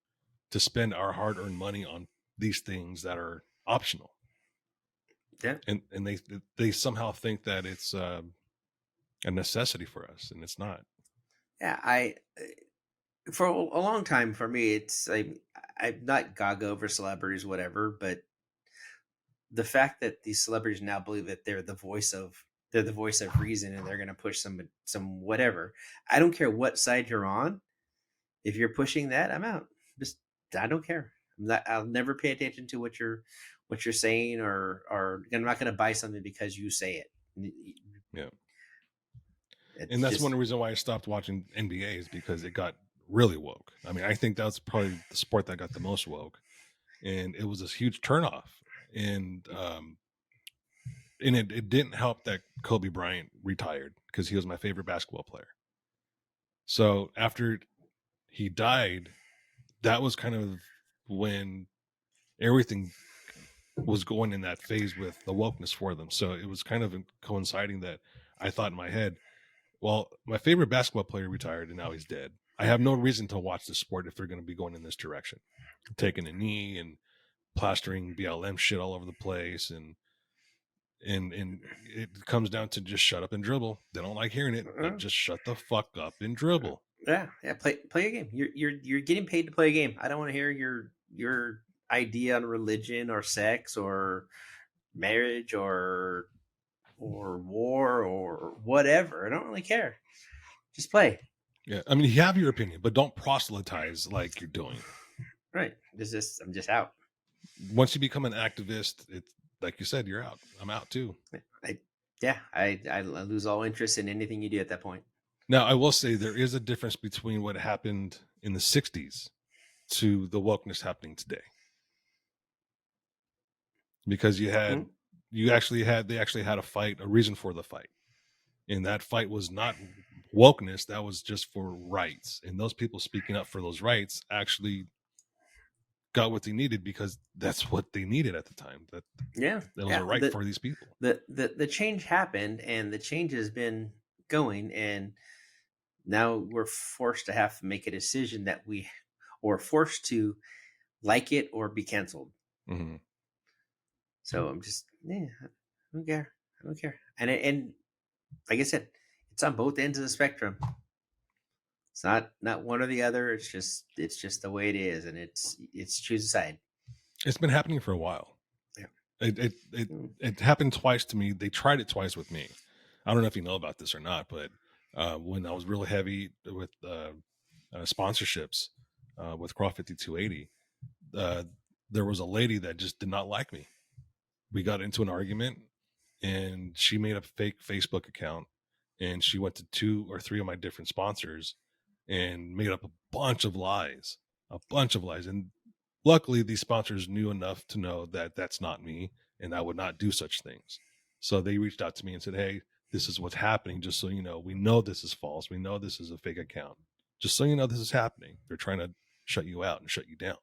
spend our hard-earned money on these things that are optional, yeah, and they somehow think that it's a necessity for us, and it's not. yeah. I For a long time for me, I'm not gaga over celebrities, whatever, but the fact that these celebrities now believe that they're the voice of reason and they're going to push some whatever. I don't care what side you're on. If you're pushing that, I'm out. Just I don't care. I'll never pay attention to what you're saying, or I'm not going to buy something because you say it. Yeah. It's And that's just one reason why I stopped watching NBA is because it got really woke. I mean, I think that's probably the sport that got the most woke, and it was this huge turnoff. And it didn't help that Kobe Bryant retired because he was my favorite basketball player. So after he died, that was kind of when everything was going in that phase with the wokeness for them. So it was kind of coinciding that I thought in my head, well, my favorite basketball player retired and now he's dead. I have no reason to watch this sport if they're going to be going in this direction, taking a knee and plastering BLM shit all over the place, and it comes down to just shut up and dribble. They don't like hearing it, but just shut the fuck up and dribble. yeah. Play a game. You're getting paid to play a game. I don't want to hear your idea on religion or sex or marriage or war or whatever. I don't really care. Just play. Yeah, I mean, you have your opinion, but don't proselytize like you're doing. Right. I'm just out. Once you become an activist, it's like you said, you're out. I'm out too. I lose all interest in anything you do at that point. Now, I will say there is a difference between what happened in the 60s to the wokeness happening today. Because they actually had a fight, a reason for the fight. And that fight was not wokeness that was just for rights, and those people speaking up for those rights actually got what they needed because that's what they needed at the time. That Yeah, was yeah. a right for these people. The change happened, and the change has been going, and now we're forced to have to make a decision that or forced to like it or be canceled. Mm-hmm. So I'm just, yeah, I don't care. I don't care. And like I said, it's on both ends of the spectrum. It's not one or the other. It's just the way it is, and it's choose a side. It's been happening for a while. Yeah. It happened twice to me. They tried it twice with me. I don't know if you know about this or not, but when I was really heavy with sponsorships with Craw 5280, there was a lady that just did not like me. We got into an argument, and she made a fake Facebook account, and she went to 2 or 3 of my different sponsors and made up a bunch of lies. And luckily these sponsors knew enough to know that that's not me and I would not do such things. So they reached out to me and said, hey, this is what's happening. Just so you know, we know this is false. We know this is a fake account. Just so you know, this is happening. They're trying to shut you out and shut you down.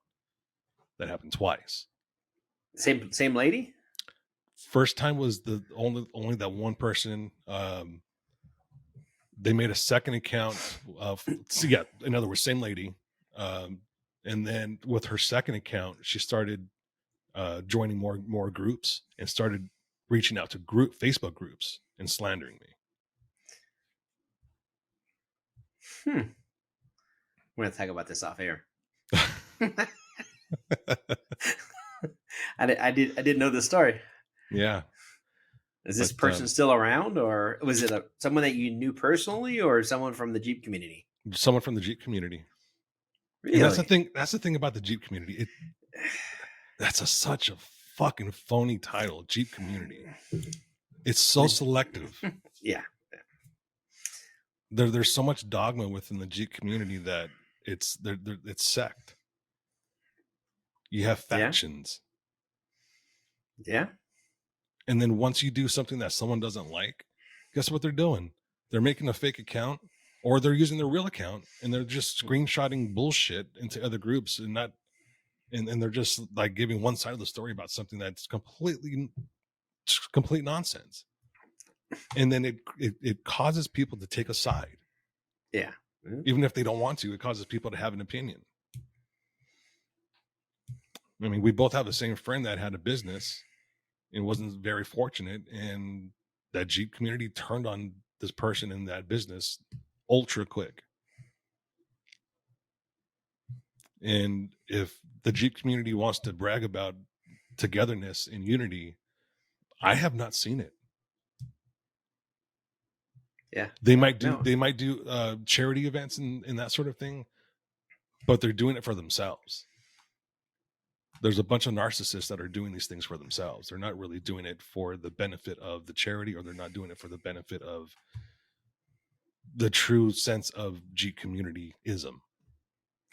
That happened twice. Same lady? First time was the only that one person. They made a second account so yeah, in other words, same lady. And then with her second account, she started joining more groups and started reaching out to Facebook groups and slandering me. We're gonna talk about this off air. I didn't know this story. Yeah. Is this person still around, or was it someone that you knew personally, or someone from the Jeep community? Someone from the Jeep community. Really? And that's the thing about the Jeep community. That's such a fucking phony title, Jeep community. It's so selective. Yeah. There's so much dogma within the Jeep community that it's sect. You have factions. Yeah. And then once you do something that someone doesn't like, guess what they're doing? They're making a fake account, or they're using their real account and they're just screenshotting bullshit into other groups and they're just like giving one side of the story about something that's complete nonsense. And then it causes people to take a side. Yeah. Mm-hmm. Even if they don't want to, it causes people to have an opinion. I mean, we both have the same friend that had a business and wasn't very fortunate, and that Jeep community turned on this person in that business ultra quick. And if the Jeep community wants to brag about togetherness and unity, I have not seen it. Yeah. They might do charity events and that sort of thing, but they're doing it for themselves. There's a bunch of narcissists that are doing these things for themselves. They're not really doing it for the benefit of the charity, or they're not doing it for the benefit of the true sense of Jeep community-ism.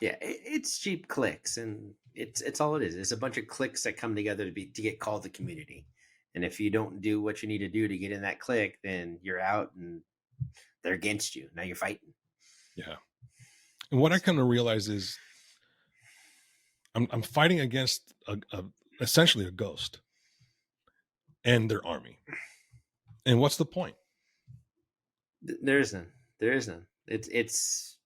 Yeah, it's Jeep cliques, and it's all it is. It's a bunch of cliques that come together to get called the community. And if you don't do what you need to do to get in that clique, then you're out and they're against you. Now you're fighting. Yeah. And what I come to realize is I'm fighting against essentially a ghost and their army. And what's the point? There is none. It's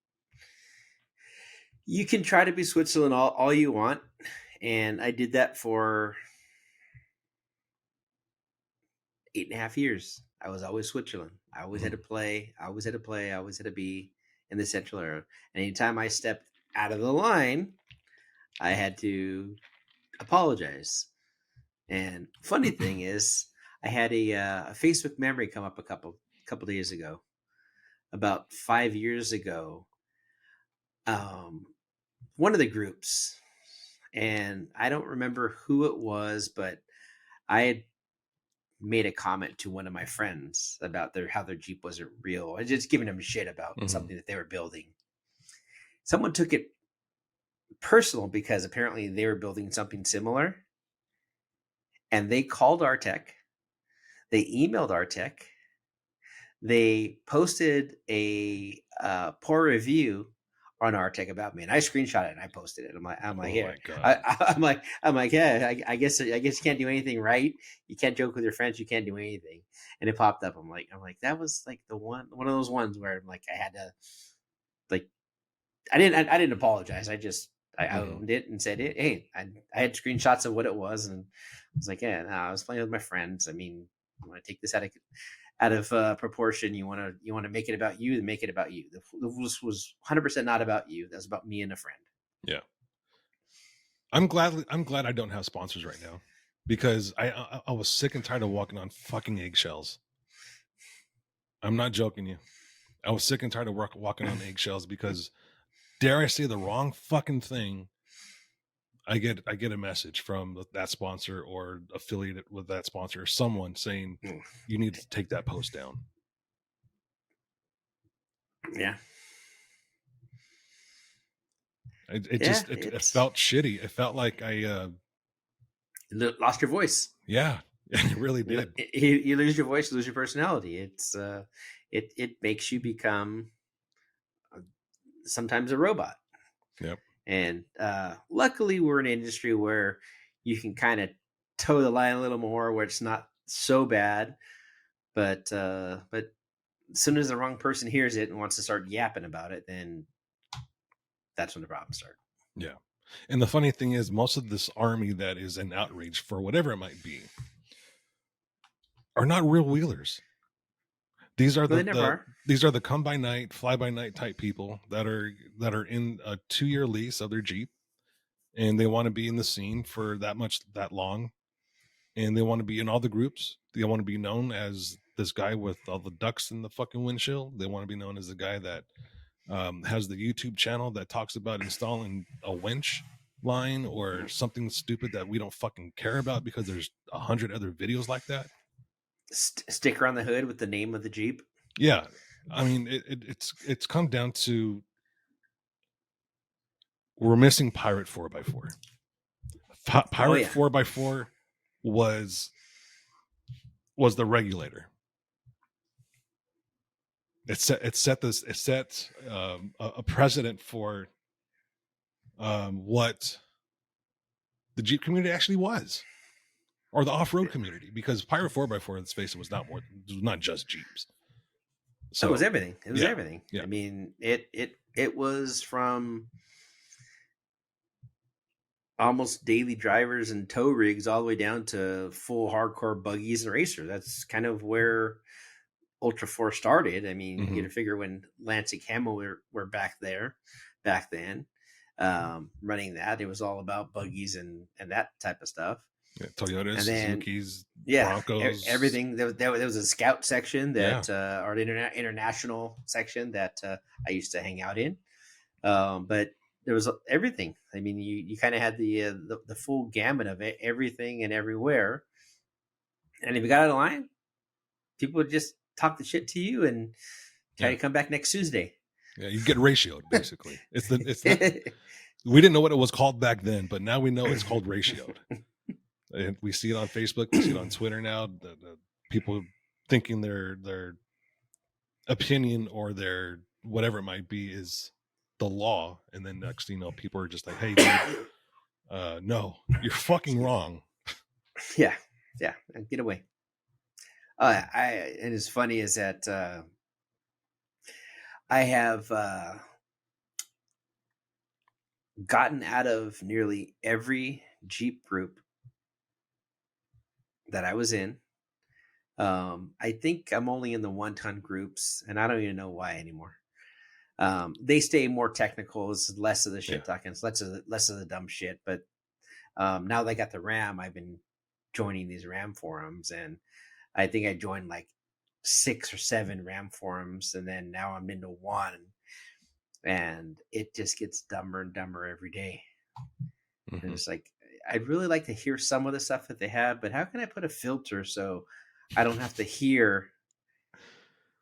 you can try to be Switzerland all you want, and I did that for 8.5 years. I was always Switzerland. I always had to play. I always had to be in the central area. And anytime I stepped out of the line, I had to apologize. And funny thing is, I had a Facebook memory come up a couple days ago. About 5 years ago, one of the groups, and I don't remember who it was, but I had made a comment to one of my friends about how their Jeep wasn't real. I was just giving them shit about something that they were building. Someone took it personal because apparently they were building something similar, and they called our tech. They emailed our tech. they posted a poor review on Artec about me, and I screenshot it and I posted it. I'm like, Oh here, my god. I'm like, yeah, I guess you can't do anything right. You can't joke with your friends. You can't do anything. And it popped up. I'm like, that was like the one of those ones where I'm like, I had to like, I didn't apologize. I Mhm. owned it and said it. Hey, I had screenshots of what it was, and I was like, yeah, no, I was playing with my friends. I mean, I want to take this out of proportion. You want to make it about you, then make it about you. This was 100% not about you. That's about me and a friend. Yeah. I'm glad I don't have sponsors right now because I was sick and tired of walking on fucking eggshells. I'm not joking you. I was sick and tired of walking on eggshells because dare I say the wrong fucking thing, I get a message from that sponsor or affiliated with that sponsor or someone saying you need to take that post down. Yeah, It yeah, just it it's felt shitty. It felt like lost your voice. yeah, it really did. You lose your voice, lose your personality. It makes you become sometimes a robot. Yep. And luckily, we're in an industry where you can kind of toe the line a little more, where it's not so bad. But as soon as the wrong person hears it and wants to start yapping about it, then that's when the problems start. Yeah. And the funny thing is, most of this army that is in outrage for whatever it might be are not real wheelers. These are Well, they never are. these are the come by night, fly by night type people that are in a 2-year lease of their Jeep, and they want to be in the scene for that long, and they want to be in all the groups. They want to be known as this guy with all the ducks in the fucking windshield. They want to be known as the guy that has the YouTube channel that talks about installing a winch line or something stupid that we don't fucking care about because there's 100 other videos like that. Sticker on the hood with the name of the Jeep. Yeah, I mean it's come down to we're missing Pirate 4x4. Pirate 4x4 was the regulator. It set a precedent for what the Jeep community actually was, or the off-road community, because Pirate 4x4, let's face it, was not just Jeeps. So it was everything. It was everything. Yeah. I mean, it was from almost daily drivers and tow rigs all the way down to full hardcore buggies and racers. That's kind of where Ultra 4 started. I mean, you got to figure when Lance and Camo were back then, running that, it was all about buggies and that type of stuff. Yeah, Toyotas, then, Suzuki's, Broncos, everything. There was a scout section that, or an international section that I used to hang out in. But there was everything. I mean, you kind of had the full gamut of it, everything and everywhere. And if you got out of line, people would just talk the shit to you and try to come back next Tuesday. Yeah, you get ratioed basically. We didn't know what it was called back then, but now we know it's called ratioed. And we see it on Facebook, we see it on Twitter now. The people thinking their opinion or their whatever it might be is the law, and then next thing you know, people are just like, "Hey, dude, no, you're fucking wrong." Yeah, get away. And as funny as that, I have gotten out of nearly every Jeep group that I was in. I think I'm only in the 1-ton groups, and I don't even know why anymore. They stay more technical. It's less of the shit talking. It's less of the dumb shit. But now they got the Ram, I've been joining these Ram forums, and I think I joined like 6 or 7 Ram forums, and then now I'm into one, and it just gets dumber and dumber every day. And it's like, I'd really like to hear some of the stuff that they have, but how can I put a filter so I don't have to hear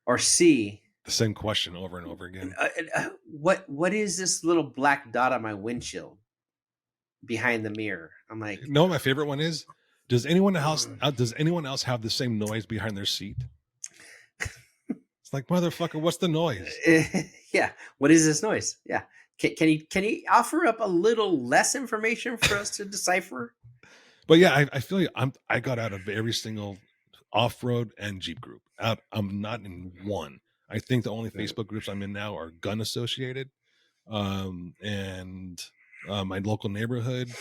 or see the same question over and over again? What is this little black dot on my windshield behind the mirror? I'm like, no, my favorite one is, does anyone else have the same noise behind their seat? It's like, motherfucker, what's the noise? Yeah. What is this noise? Yeah. Can you offer up a little less information for us to decipher? But yeah, I feel like I got out of every single off-road and Jeep group. I'm not in one. I think the only Facebook groups I'm in now are gun associated, and my local neighborhood,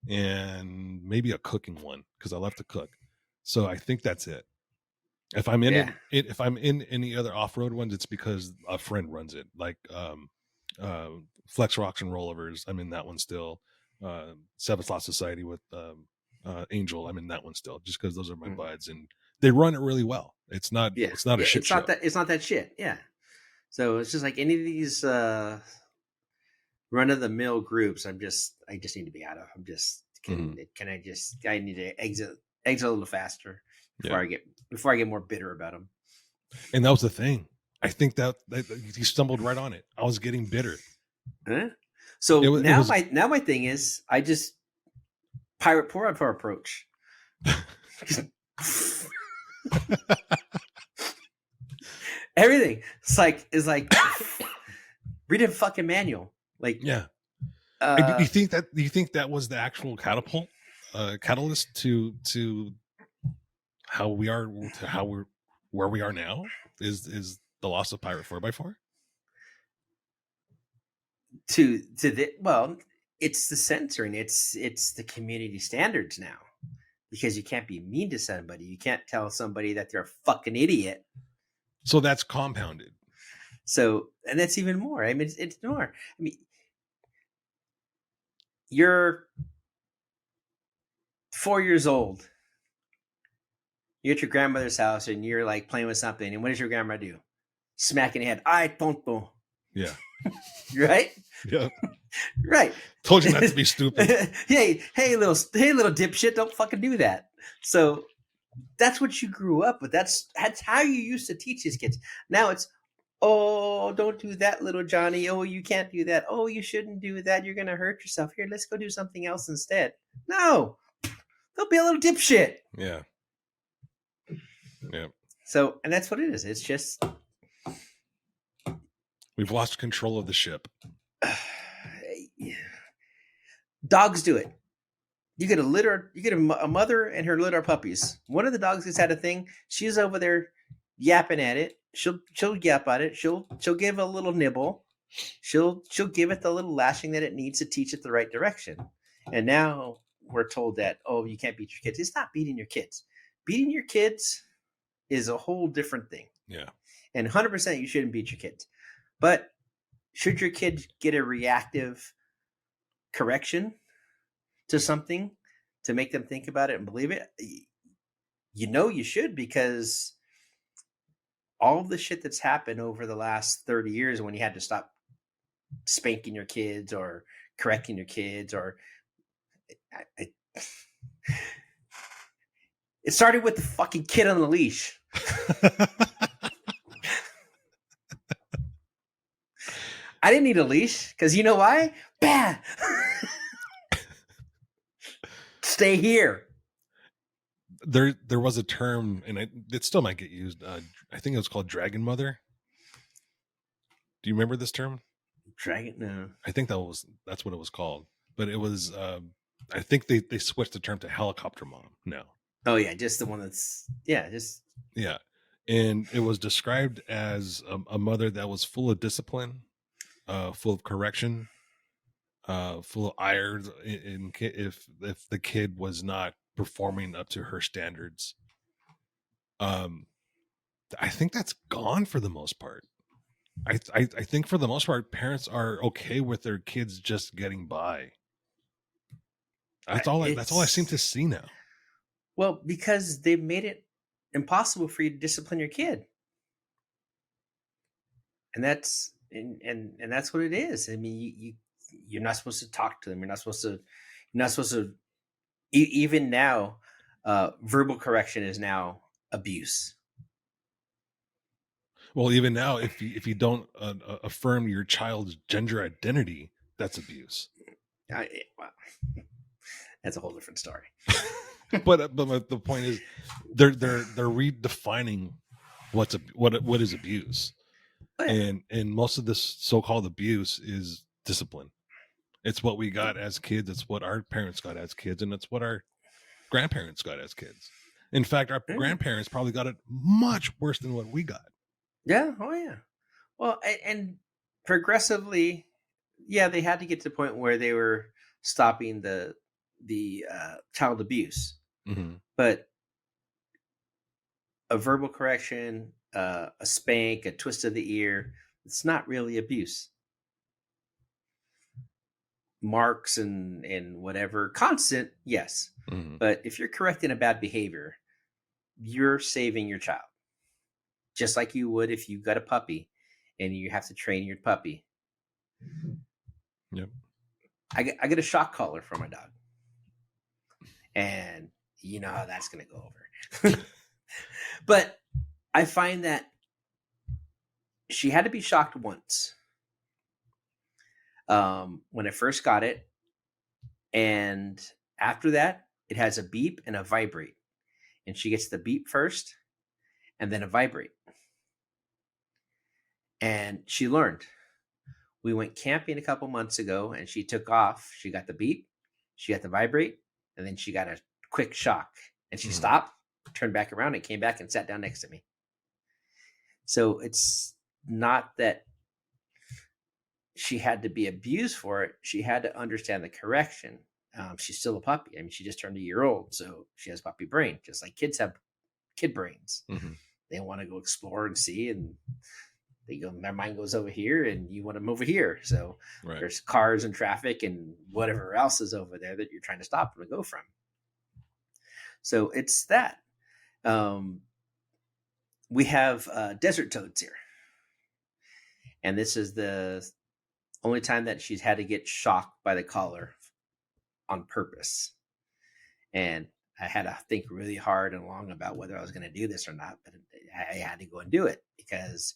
and maybe a cooking one because I love to cook. So I think that's it. If I'm in if I'm in any other off-road ones, it's because a friend runs it. Like Flex Rocks and Rollovers, I'm in that one still. Seventh Law Society with Angel, I'm in that one still, just because those are my buds and they run it really well. It's not a shit show. It's not that shit. Yeah. So it's just like any of these run of the mill groups. I just need to be out of. I'm just I need to exit a little faster before I get more bitter about them. And that was the thing. I think that he stumbled right on it. I was getting bitter. Huh? So now my thing is I just pirate pour approach. Everything. It's like read a fucking manual. Like, yeah. Do you think that was the actual catalyst to how we are, to how we're where we are now? Is the loss of Pirate 4x4? Well, it's the censoring. It's the community standards now, because you can't be mean to somebody. You can't tell somebody that they're a fucking idiot. So that's compounded. So, and that's even more. I mean, it's more. I mean, you're 4 years old. You're at your grandmother's house and you're like playing with something. And what does your grandma do? Smack in the head. Ay, tonto. Yeah. Right? Yeah. Right. Told you not to be stupid. hey, little dipshit, don't fucking do that. So that's what you grew up with. That's how you used to teach these kids. Now it's, oh, don't do that, little Johnny. Oh, you can't do that. Oh, you shouldn't do that. You're gonna hurt yourself. Here, let's go do something else instead. No. Don't be a little dipshit. Yeah. Yeah. So, and that's what it is. It's just we've lost control of the ship. Dogs do it. You get a mother and her litter of puppies. One of the dogs has had a thing. She's over there yapping at it. She'll yap at it. She'll give a little nibble. She'll give it the little lashing that it needs to teach it the right direction. And now we're told that, oh, you can't beat your kids. It's not beating your kids. Beating your kids is a whole different thing. Yeah. And 100% you shouldn't beat your kids. But should your kid get a reactive correction to something to make them think about it and believe it? You should, because all of the shit that's happened over the last 30 years when you had to stop spanking your kids or correcting your kids, or it started with the fucking kid on the leash. I didn't need a leash because you know why? Bah! Stay here. There was a term, and it still might get used. I think it was called Dragon Mother. Do you remember this term? Dragon? No. I think that's what it was called. But it was, I think they switched the term to helicopter mom now. Oh yeah, just the one that's yeah. And it was described as a mother that was full of discipline, full of correction, full of ire if the kid was not performing up to her standards. I think that's gone for the most part. I think for the most part, parents are okay with their kids just getting by. That's all I seem to see now. Well, because they've made it impossible for you to discipline your kid, and that's what it is. I mean, you're not supposed to talk to them. You're not supposed to. Even now, verbal correction is now abuse. Well, even now, if you don't affirm your child's gender identity, that's abuse. That's a whole different story. but the point is, they're redefining what is abuse? Oh, yeah. And most of this so-called abuse is discipline. It's what we got as kids, it's what our parents got as kids, and it's what our grandparents got as kids. In fact, our Mm. grandparents probably got it much worse than what we got. Yeah. Oh, yeah. Well, and progressively, yeah, they had to get to the point where they were stopping the child abuse. Mm-hmm. But a verbal correction, a spank, a twist of the ear, it's not really abuse. Marks and whatever, constant, yes. Mm-hmm. But if you're correcting a bad behavior, you're saving your child. Just like you would if you got a puppy and you have to train your puppy. Yep. I get a shock collar for my dog. And you know how that's going to go over. But I find that she had to be shocked once when I first got it. And after that, it has a beep and a vibrate. And she gets the beep first and then a vibrate. And she learned. We went camping a couple months ago and she took off. She got the beep, she got the vibrate, and then she got a quick shock. And she stopped, turned back around, and came back and sat down next to me. So it's not that she had to be abused for it. She had to understand the correction. She's still a puppy. I mean, she just turned a year old, so she has puppy brain, just like kids have kid brains. Mm-hmm. They want to go explore and see, and their mind goes over here, and you want them over here. So Right. there's cars and traffic and whatever else is over there that you're trying to stop them to go from. So it's that. We have desert toads here, and this is the only time that she's had to get shocked by the collar on purpose. And I had to think really hard and long about whether I was going to do this or not, but I had to go and do it because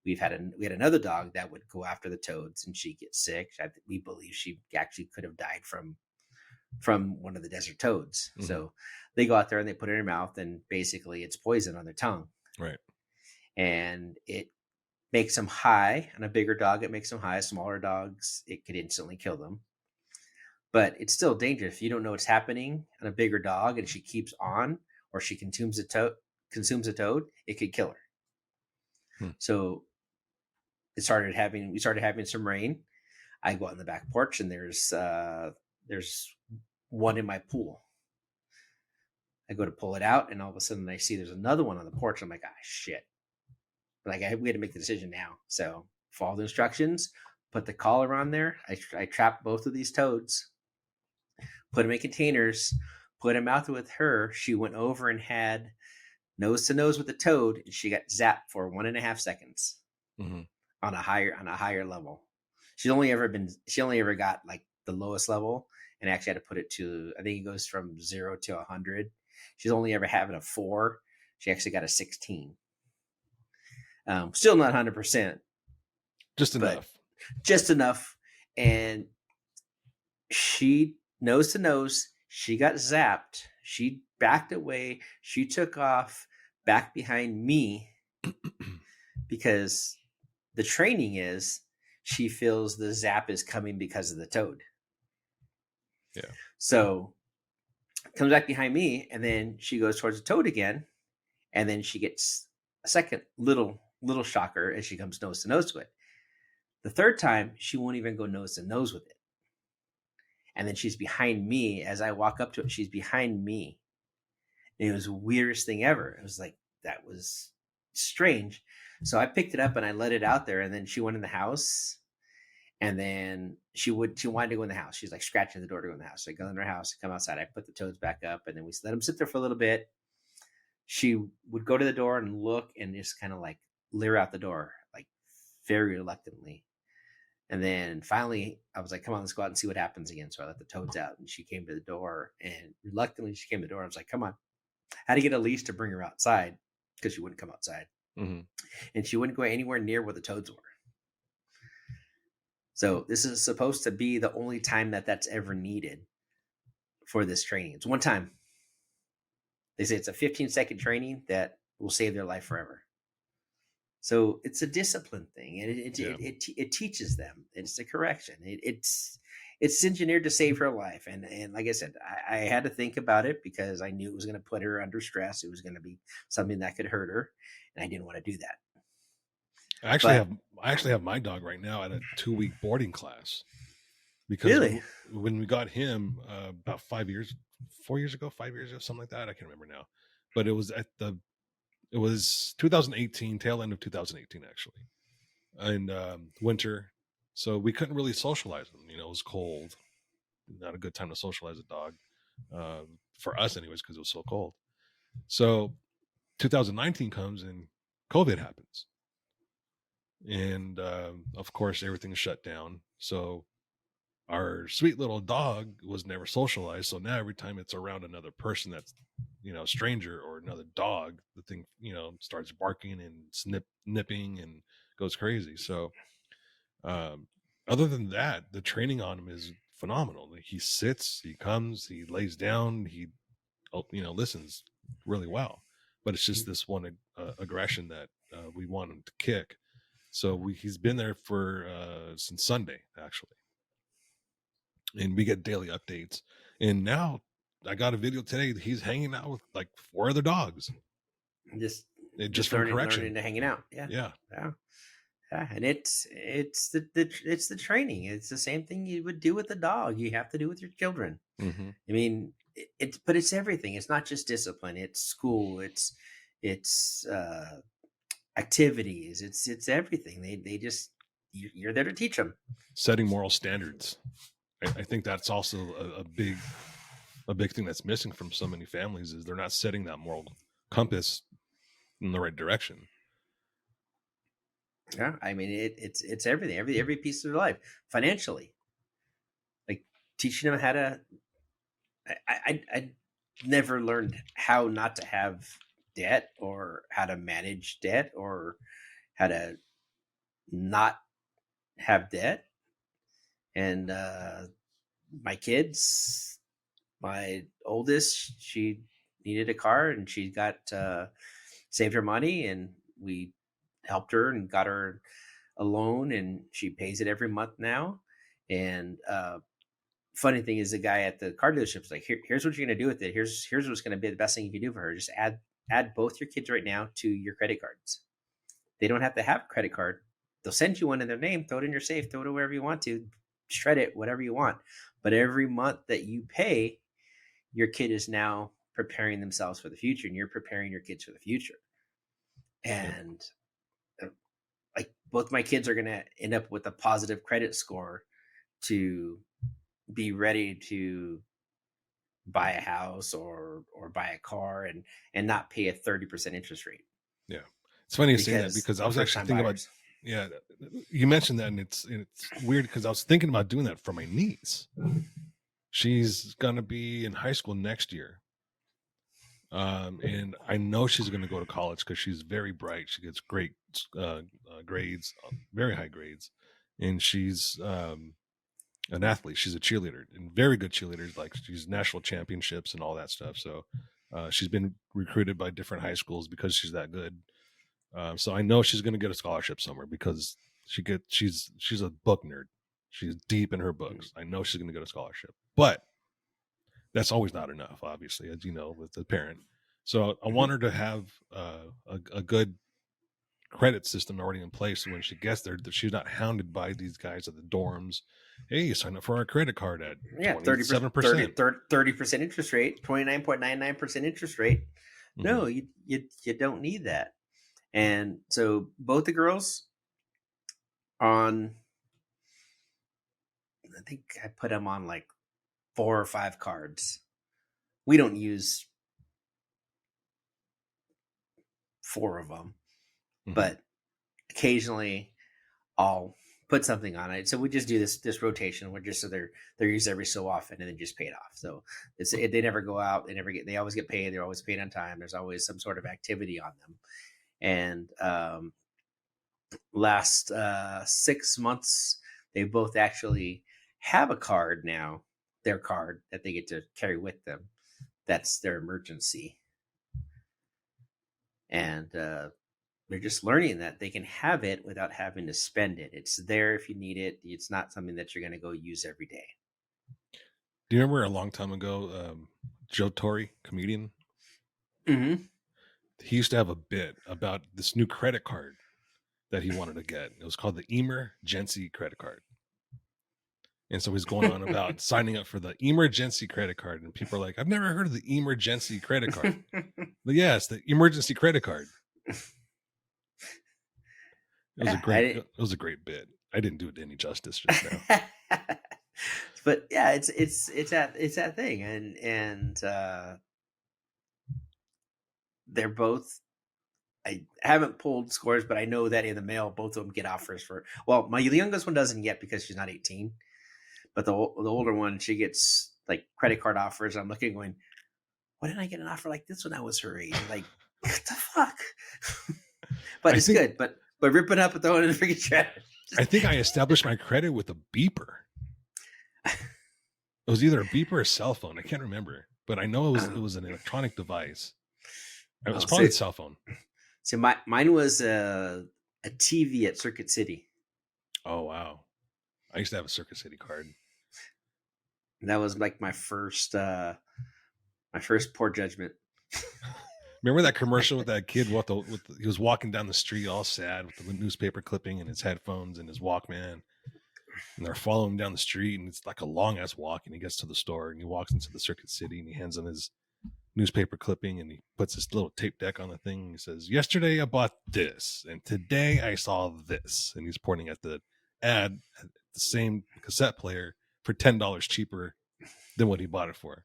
we had another dog that would go after the toads and she'd get sick. We believe she actually could have died from one of the desert toads. Mm-hmm. So they go out there and they put it in their mouth, and basically it's poison on their tongue. Right. And it makes them high. On a bigger dog, it makes them high. Smaller dogs, it could instantly kill them. But it's still dangerous if you don't know what's happening on a bigger dog and she keeps on, or she consumes a toad, it could kill her. So we started having some rain. I go out in the back porch and there's one in my pool. I go to pull it out, and all of a sudden I see there's another one on the porch. I'm like, ah, shit. We had to make the decision now. So follow the instructions, put the collar on there. I trapped both of these toads, put them in containers, put them out with her. She went over and had nose to nose with the toad, and she got zapped for 1.5 seconds on a higher level. She only ever got like the lowest level, and actually had to put it to, I think it goes from 0 to 100. She's only ever having a 4. She actually got a 16. Still not 100%. Just enough. And she, nose to nose, she got zapped. She backed away. She took off back behind me because the training is she feels the zap is coming because of the toad. Yeah. So comes back behind me, and then she goes towards the toad again, and then she gets a second little shocker as she comes nose to nose to it. The third time, she won't even go nose to nose with it. And then she's behind me. As I walk up to it, she's behind me. And it was the weirdest thing ever. It was like, that was strange. So I picked it up and I let it out there, and then she went in the house, and then she wanted to go in the house. She's like scratching the door to go in the house. So I go in her house, I come outside, I put the toads back up, and then we let them sit there for a little bit. She would go to the door and look and just kind of like leer out the door, like very reluctantly. And then finally I was like, come on, let's go out and see what happens again. So I let the toads out, and she came to the door, and reluctantly she came to the door. I was like, come on. I had to get a leash to bring her outside because she wouldn't come outside. Mm-hmm. And she wouldn't go anywhere near where the toads were. So this is supposed to be the only time that that's ever needed for this training. It's one time. They say it's a 15-second training that will save their life forever. So it's a discipline thing, and Yeah. it teaches them. It's a correction. It's engineered to save her life, and like I said, I had to think about it because I knew it was going to put her under stress. It was going to be something that could hurt her, and I didn't want to do that. I actually But have I actually have my dog right now at a 2-week boarding class because really, when we got him about 5 years, 4 years ago, 5 years ago, something like that. I can't remember now, but it was 2018, tail end of 2018 actually, and winter, so we couldn't really socialize him. You know, it was cold, not a good time to socialize a dog, for us anyways, because it was so cold. So 2019 comes and COVID happens, and of course everything's shut down. So our sweet little dog was never socialized. So now every time it's around another person that's, you know, a stranger or another dog, the thing, you know, starts barking and nipping and goes crazy. So um, other than that, the training on him is phenomenal. Like, he sits, he comes, he lays down, he, you know, listens really well. But it's just this one aggression that we want him to kick. So he's been there for since Sunday actually, and we get daily updates. And now I got a video today that he's hanging out with like 4 other dogs, just just just from learning correction. to hanging out. Yeah, Yeah, yeah. Yeah, and it's the training. It's the same thing you would do with a dog. You have to do with your children. hmm I mean, it's but it's everything. It's not just discipline. It's school. It's activities. It's everything. They just you're there to teach them. setting moral standards. I think that's also a big thing that's missing from so many families is they're not setting that moral compass in the right direction. Yeah, I mean it's everything. Every piece of their life financially, like teaching them how to. I never learned how not to have debt or how to manage debt or how to not have debt. And my kids, my oldest, she needed a car and she got saved her money, and we helped her and got her a loan, and she pays it every month now. And funny thing is, the guy at the car dealership is like, here's what you're gonna do with it. Here's what's gonna be the best thing you can do for her. Just add both your kids right now to your credit cards. They don't have to have a credit card. They'll send you one in their name. Throw it in your safe. Throw it wherever you want to. Shred it, whatever you want. But every month that you pay, your kid is now preparing themselves for the future, and you're preparing your kids for the future. Yeah. And like both my kids are going to end up with a positive credit score to be ready to buy a house or buy a car and not pay a 30% interest rate Yeah. It's funny you say that because because I they're was first actually time thinking about, buyers. yeah, you mentioned that, and it's weird because I was thinking about doing that for my niece. She's gonna be in high school next year. And I know she's going to go to college because she's very bright. She gets great grades, very high grades, and she's an athlete. She's a cheerleader and very good cheerleader. Like she's national championships and all that stuff. So she's been recruited by different high schools because she's that good. So I know she's going to get a scholarship somewhere because she's a book nerd. She's deep in her books. I know she's going to get a scholarship, but that's always not enough, obviously, as you know, with the parent. So I want her to have a good credit system already in place. So when she gets there, that she's not hounded by these guys at the dorms. Hey, you sign up for our credit card at Yeah, 27%. 30% interest rate, 29.99% interest rate. Mm-hmm. No, you don't need that. And so both the girls on, I think I put them on like 4 or 5 cards. We don't use 4 of them, Mm-hmm. but occasionally I'll put something on it. So we just do this rotation. We're just so they're used every so often and then just pay it off. So they never go out. They always get paid. They're always paid on time. There's always some sort of activity on them. And last 6 months, they both actually have a card now, their card that they get to carry with them. That's their emergency. And they're just learning that they can have it without having to spend it. It's there if you need it. It's not something that you're going to go use every day. Do you remember a long time ago, Joe Torre, comedian? Mm-hmm. He used to have a bit about this new credit card that he wanted to get. It was called the Emergency credit card. And so he's going on about signing up for the Emergency credit card. And people are like, I've never heard of the Emergency credit card. But yeah, it's the Emergency credit card. It was a great bit. I didn't do it any justice just now. But yeah, it's that thing, and they're both. I haven't pulled scores, but I know that in the mail, both of them get offers for. Well, my youngest one doesn't yet because she's not 18, but the older one, she gets like credit card offers. I'm looking, going, why didn't I get an offer like this when I was her age? Like, what the fuck? But it's good. But rip it up and throw it in the freaking trash. I think I established my credit with a beeper. It was either a beeper or a cell phone. I can't remember, but I know it was an electronic device. It was probably a cell phone. So mine was a TV at Circuit City. Oh wow! I used to have a Circuit City card. And that was like my first poor judgment. Remember that commercial with that kid? He was walking down the street all sad with the newspaper clipping and his headphones and his Walkman. And they're following him down the street, and it's like a long ass walk. And he gets to the store, and he walks into the Circuit City, and he hands him his newspaper clipping, and he puts this little tape deck on the thing. And he says, "Yesterday I bought this, and today I saw this." And he's pointing at the ad at the same cassette player for $10 cheaper than what he bought it for.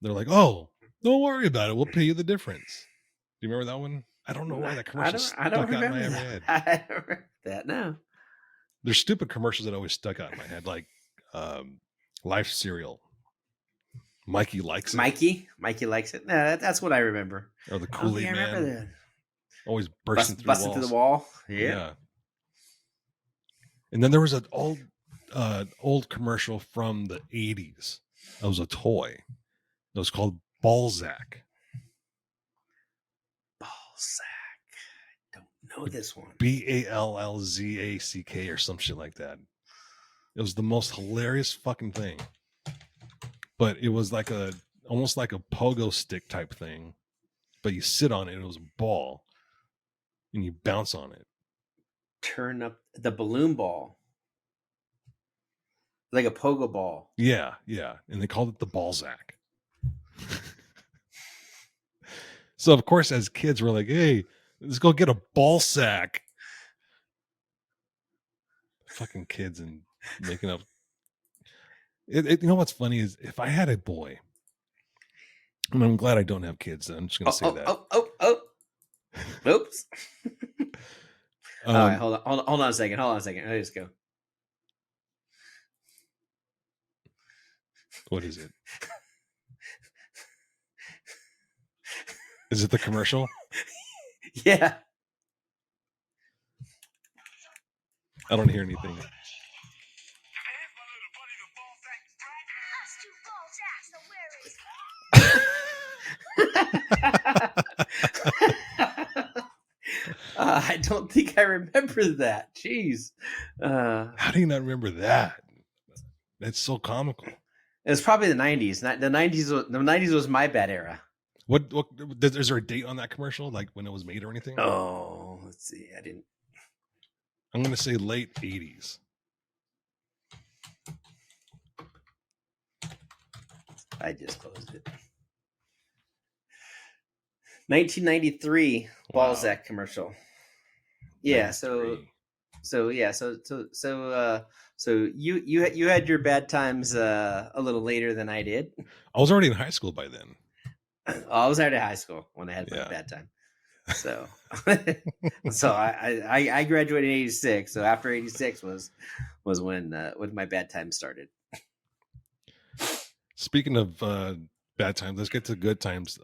They're like, "Oh, don't worry about it. We'll pay you the difference." Do you remember that one? I don't know why that commercial stuck out in my head. I don't remember that now. There's stupid commercials that always stuck out in my head, like Life cereal. Mikey likes it. Mikey likes it. Nah, that's what I remember. Or the Kool-Aid man. Always busting through the wall. Yeah. And then there was an old commercial from the 80s. It was a toy. It was called Balzac. Balzac. I don't know this one. Ballzack or some shit like that. It was the most hilarious fucking thing. But it was like almost like a pogo stick type thing. But you sit on it, and it was a ball. And you bounce on it. Turn up the balloon ball. Like a pogo ball. Yeah. And they called it the Balzac. So, of course, as kids, we're like, hey, let's go get a ball sack. Fucking kids and making up. You know what's funny is if I had a boy, and I'm glad I don't have kids, I'm just going to say that. Oh. Oops. All right, hold on a second. I just go. What is it? Is it the commercial? Yeah. I don't hear anything. I don't think I remember that. Jeez. How do you not remember that? That's so comical. It was probably the 90s. The 90s was my bad era. What is there a date on that commercial, like when it was made or anything? Oh, let's see. I'm going to say late 80s. I just closed it. 1993 Balzac commercial. Yeah, so you had your bad times a little later than I did. I was already in high school by then. I was already in high school when I had my bad time. So so I graduated in 86. So after 86 was when my bad time started. Speaking of bad times, let's get to good times.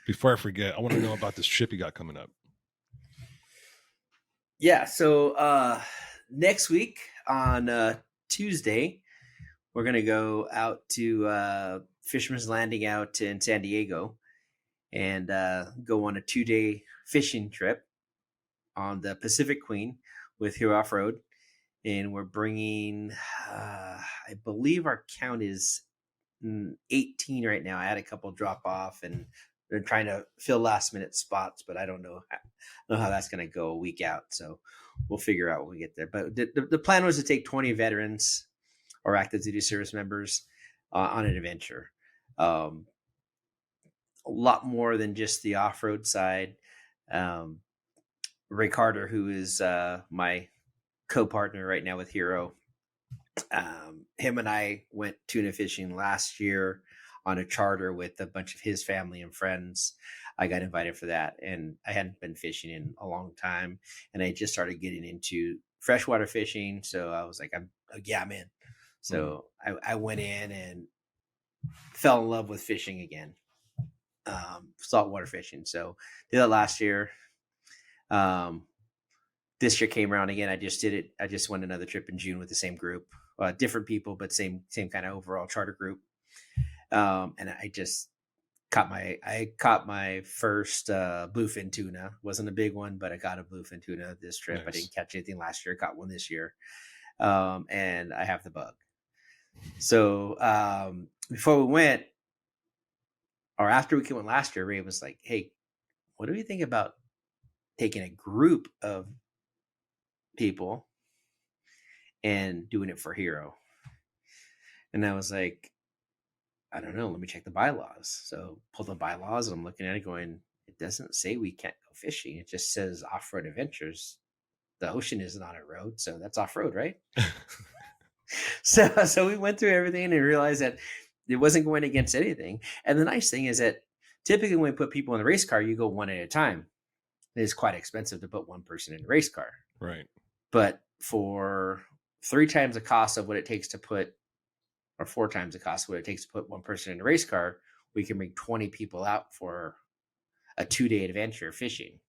Before I forget, I want to know about this trip you got coming up. Yeah, so next week on Tuesday, we're gonna go out to Fisherman's Landing out in San Diego, and go on a 2-day fishing trip. on the Pacific Queen with Hero Off Road, and we're bringing. I believe our count is 18 right now. I had a couple drop off, and they're trying to fill last minute spots, but I don't know how that's going to go a week out. So we'll figure out when we get there. But the plan was to take 20 veterans or active duty service members on an adventure. A lot more than just the off road side. Ray Carter, who is my co-partner right now with Hero, him and I went tuna fishing last year on a charter with a bunch of his family and friends. I got invited for that, and I hadn't been fishing in a long time, and I just started getting into freshwater fishing. So I was like, I'm in. So I went in and fell in love with fishing again, saltwater fishing. So did that last year. This year came around again. I just did it. I just went another trip in June with the same group, different people, but same kind of overall charter group. And I just caught my first bluefin tuna. Wasn't a big one, but I got a bluefin tuna this trip. Nice. I didn't catch anything last year. Caught one this year, and I have the bug. So before we went, or after we went last year, Ray was like, "Hey, what do you think about taking a group of people and doing it for Hero?" And I was like, I don't know, let me check the bylaws. So pull the bylaws, and I'm looking at it going, it doesn't say we can't go fishing. It just says off-road adventures. The ocean isn't on a road, so that's off-road, right? So we went through everything and realized that it wasn't going against anything. And the nice thing is that typically when we put people in the race car, you go one at a time. It is quite expensive to put one person in a race car. Right. But for 3 times the cost of what it takes to put, or 4 times the cost of what it takes to put one person in a race car, we can bring 20 people out for a 2-day adventure fishing.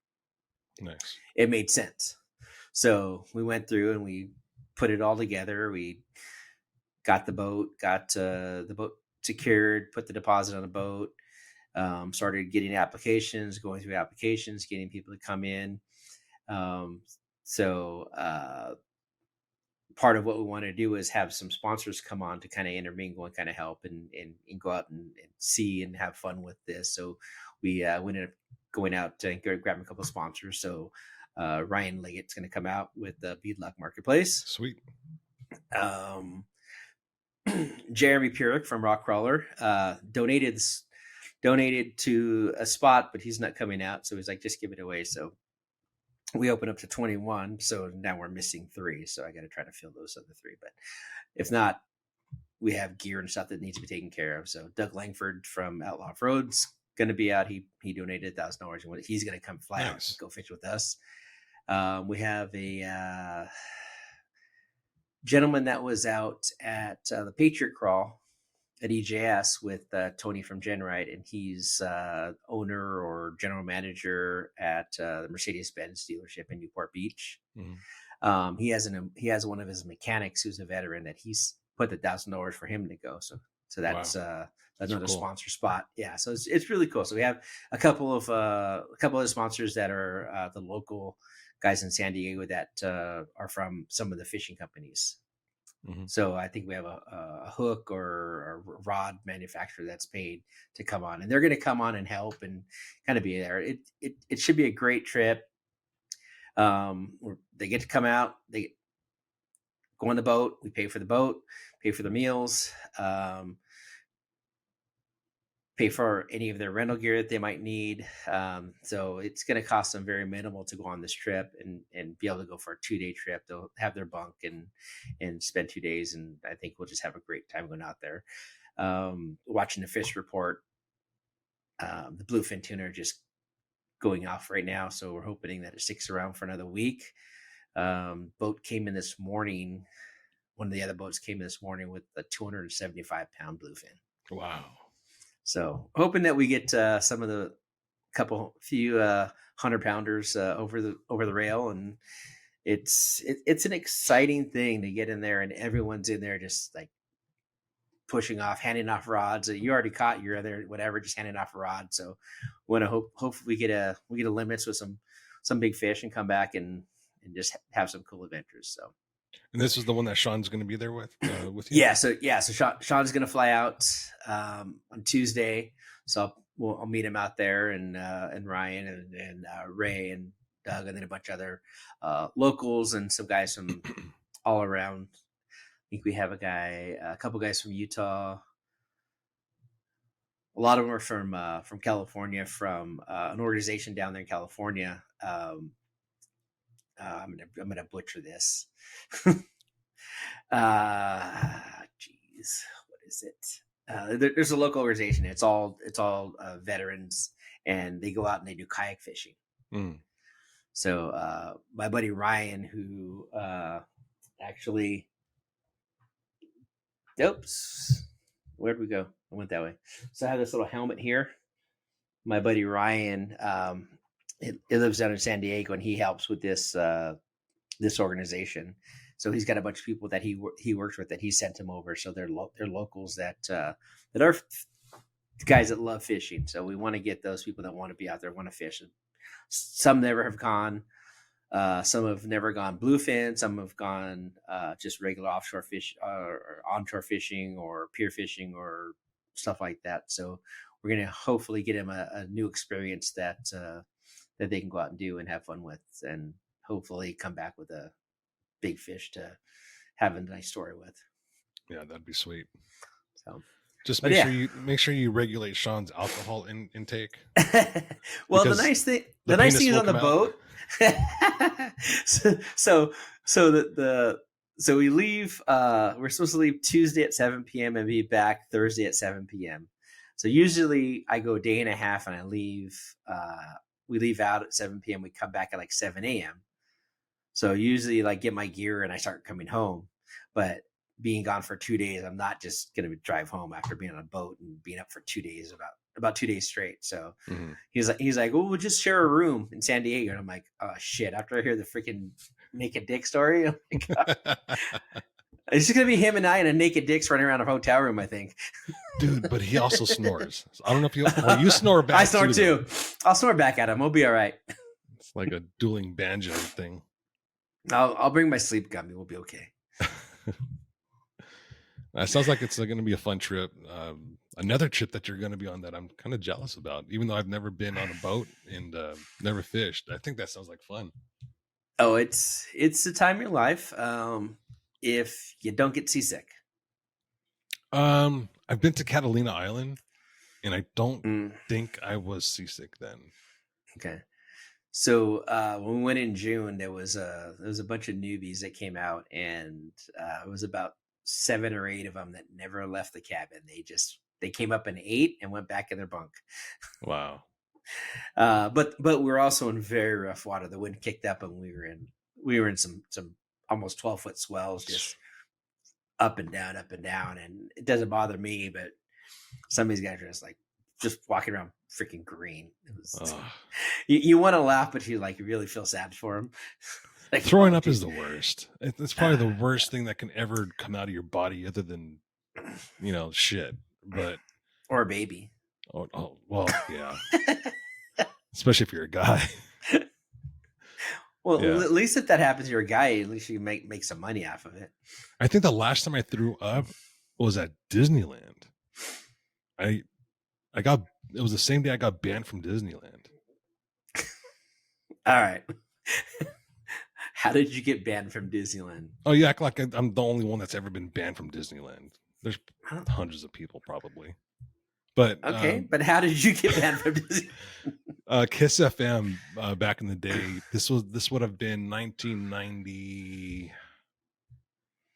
Nice. It made sense. So we went through and we put it all together. We got the boat secured, put the deposit on the boat, started getting applications, going through applications, getting people to come in. So part of what we want to do is have some sponsors come on to kind of intermingle and kind of help and go out and see and have fun with this. So we ended up going out to grab a couple of sponsors. So Ryan Liggett's going to come out with the Beadlock Marketplace. Sweet. Jeremy Purick from Rock Crawler donated to a spot, but he's not coming out. So he's like, just give it away. So we open up to 21. So now we're missing 3. So I got to try to fill those other 3. But if not, we have gear and stuff that needs to be taken care of. So Doug Langford from Outlaw Road's going to be out. He donated $1,000. He's going to come fly out and go fish with us. We have a gentleman that was out at the Patriot Crawl at EJS with Tony from Genride, and he's owner or general manager at the Mercedes-Benz dealership in Newport Beach. Mm-hmm. He has one of his mechanics who's a veteran that he's put the $1,000 for him to go. So that's another cool sponsor spot. Yeah, so it's really cool. So we have a couple of sponsors that are the local guys in San Diego that are from some of the fishing companies. Mm-hmm. So I think we have a hook or a rod manufacturer that's paid to come on, and they're going to come on and help and kind of be there. It should be a great trip. They get to come out, they go on the boat. We pay for the boat, pay for the meals, pay for any of their rental gear that they might need. So it's going to cost them very minimal to go on this trip and be able to go for a 2-day trip. They'll have their bunk and spend 2 days. And I think we'll just have a great time going out there. Watching the fish report, the bluefin tuna are just going off right now. So we're hoping that it sticks around for another week. Boat came in this morning. One of the other boats came in this morning with a 275-pound bluefin. Wow. So hoping that we get some of the few 100-pounders over the rail, and it's an exciting thing to get in there, and everyone's in there just like pushing off, handing off rods. You already caught your other whatever, just handing off a rod. So we want to hope we get a limits with some some big fish and come back and just have some cool adventures. So. And this is the one that Sean's going to be there with you. So Sean's gonna fly out on Tuesday, so I'll meet him out there, and Ryan and Ray and Doug, and then a bunch of other locals and some guys from all around. I think we have a couple guys from Utah. A lot of them are from California, from an organization down there in California. I'm gonna butcher this. Geez, what is it? There's a local organization. It's all veterans, and they go out and they do kayak fishing. So my buddy Ryan, who actually, oops, where'd we go? I went that way. So I have this little helmet here. My buddy Ryan, he lives down in San Diego, and he helps with this organization. So he's got a bunch of people that he works with that he sent him over. So they're locals that are guys that love fishing. So we want to get those people that want to be out there, want to fish. Some never have gone. Some have never gone bluefin. Some have gone just regular offshore fish or onshore fishing or pier fishing or stuff like that. So we're going to hopefully get him a new experience that they can go out and do and have fun with, and hopefully come back with a big fish to have a nice story with. Yeah, that'd be sweet. So just make sure you regulate Sean's alcohol intake. Well, the nice thing is on the boat. So we leave. We're supposed to leave Tuesday at 7 p.m. and be back Thursday at 7 p.m. So usually I go a day and a half, and I leave. We leave out at 7 p.m. We come back at like 7 a.m. So usually like get my gear and I start coming home, but being gone for 2 days, I'm not just going to drive home after being on a boat and being up for 2 days, about 2 days straight. So he's like, well, we'll just share a room in San Diego. And I'm like, oh shit. After I hear the freaking naked dick story, I'm like, it's just going to be him and I and a naked dicks running around a hotel room, I think. Dude, but he also snores. So I don't know if you snore back. I snore too. I'll snore back at him. We'll be all right. It's like a dueling banjo thing. I'll bring my sleep gummy. We'll be okay. It sounds like it's going to be a fun trip. Another trip that you're going to be on that I'm kind of jealous about, even though I've never been on a boat and never fished. I think that sounds like fun. Oh, it's the time of your life. If you don't get seasick. I've been to Catalina Island, and I don't think I was seasick then. Okay. So when we went in June, there was a bunch of newbies that came out, and it was about 7 or 8 of them that never left the cabin. They came up and ate and went back in their bunk. Wow. But we're also in very rough water. The wind kicked up, and we were in some almost 12-foot swells, just up and down. And it doesn't bother me, but some of these guys are just walking around freaking green. It was, you want to laugh, but you really feel sad for them. Like, throwing up is the worst. It's probably the worst thing that can ever come out of your body, other than shit. But or a baby. Oh well, yeah. Especially if you're a guy. Well, yeah. At least if that happens to your guy, at least you can make some money off of it. I think the last time I threw up was at Disneyland. It was the same day I got banned from Disneyland. All right. How did you get banned from Disneyland? Oh, you act like I'm the only one that's ever been banned from Disneyland. There's hundreds of people probably. But okay, but how did you get banned from Disneyland? Kiss FM back in the day. This would have been 1990,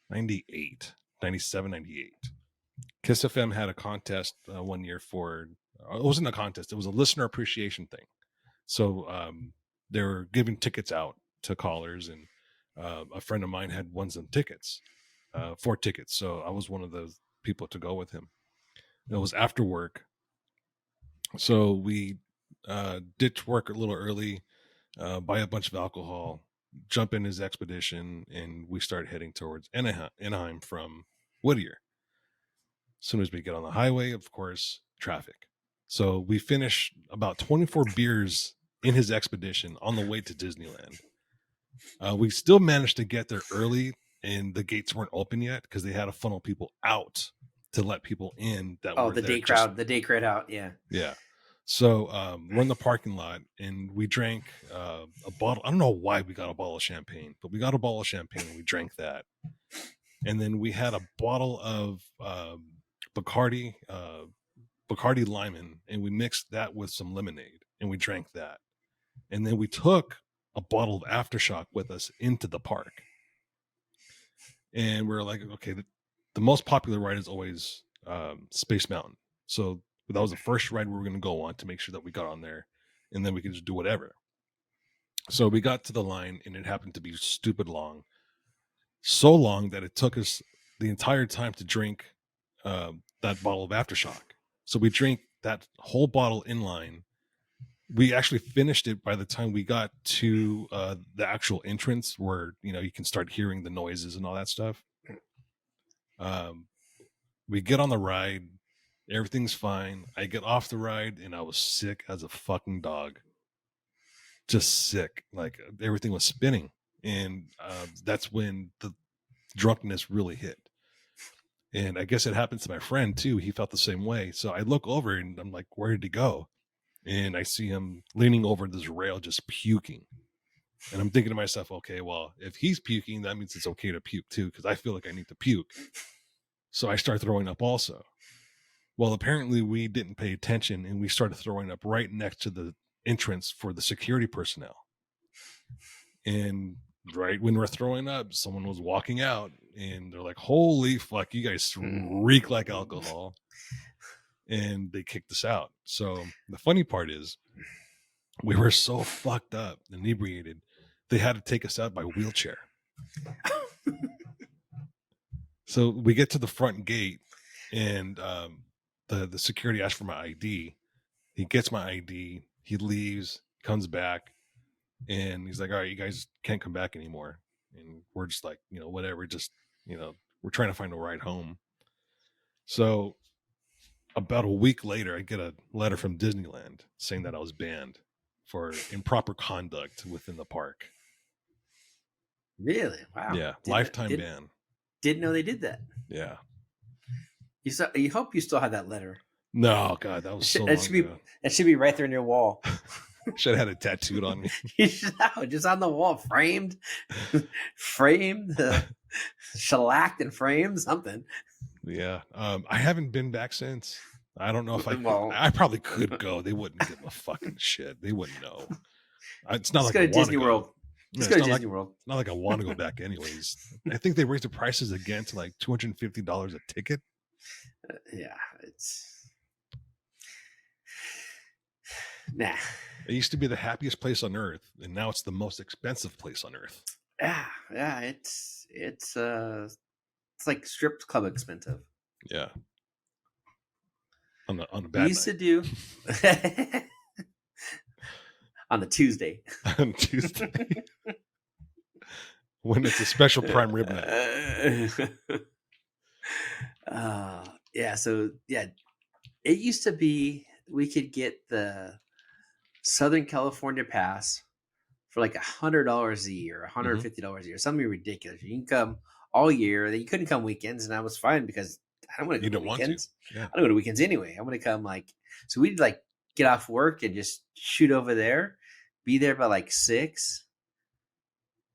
98, 97, 98. Kiss FM had a contest one year for, it wasn't a contest, it was a listener appreciation thing. So they were giving tickets out to callers, and a friend of mine had won some tickets, 4 tickets. So I was one of those people to go with him. It was after work. So we ditch work a little early, buy a bunch of alcohol, jump in his expedition, and we start heading towards Anaheim from Whittier. As soon as we get on the highway, of course, traffic. So we finish about 24 beers in his expedition on the way to Disneyland. We still managed to get there early, and the gates weren't open yet because they had to funnel people out to let people in that were the there day crowd, the day crowd out. Yeah. Yeah. So we're in the parking lot, and we drank a bottle. I don't know why we got a bottle of champagne, but we got a bottle of champagne and we drank that. And then we had a bottle of Bacardi Limon, and we mixed that with some lemonade, and we drank that. And then we took a bottle of Aftershock with us into the park. And we're like, okay, the most popular ride is always Space Mountain. So that was the first ride we were going to go on to make sure that we got on there, and then we could just do whatever. So we got to the line, and it happened to be stupid long. So long that it took us the entire time to drink that bottle of Aftershock. So we drank that whole bottle in line. We actually finished it by the time we got to the actual entrance where, you can start hearing the noises and all that stuff. We get on the ride. Everything's fine. I get off the ride, and I was sick as a fucking dog. Just sick. Like, everything was spinning. And that's when the drunkenness really hit. And I guess it happened to my friend too. He felt the same way. So I look over and I'm like, where did he go? And I see him leaning over this rail just puking. And I'm thinking to myself, okay, well, if he's puking, that means it's okay to puke too, because I feel like I need to puke. So I start throwing up also. Well, apparently we didn't pay attention, and we started throwing up right next to the entrance for the security personnel. And right when we're throwing up, someone was walking out, and they're like, holy fuck, you guys reek like alcohol. And they kicked us out. So the funny part is, we were so fucked up, inebriated, they had to take us out by wheelchair. So we get to the front gate, and the security asked for my ID. He gets my ID. He leaves, comes back, and he's like, all right, you guys can't come back anymore. And we're just like, whatever, just, we're trying to find a ride home. So about a week later, I get a letter from Disneyland saying that I was banned for improper conduct within the park. Really? Wow. Yeah. Lifetime ban. Didn't know they did that. Yeah. You hope you still have that letter. No, God, that was so long ago. That should be right there in your wall. Should have had it tattooed on me. You should have, just on the wall, framed, shellacked and framed, something. Yeah. I haven't been back since. I don't know if I probably could go. They wouldn't give a fucking shit. They wouldn't know. It's not like I want to Disney go. World. Let's go to Disney World. It's not like I want to go back anyways. I think they raised the prices again to like $250 a ticket. Yeah, it's nah. It used to be the happiest place on earth, and now it's the most expensive place on earth. Yeah. It's like strip club expensive. Yeah. On a bad we used night. to do on the Tuesday. On Tuesday. When it's a special prime rib night. Yeah, so yeah, it used to be we could get the Southern California pass for like $100 a year, $150 a year, something ridiculous. You can come all year. Then you couldn't come weekends, and I was fine because I don't want to go to weekends. Yeah. I don't go to weekends anyway. I want to come so we'd get off work and just shoot over there, be there by 6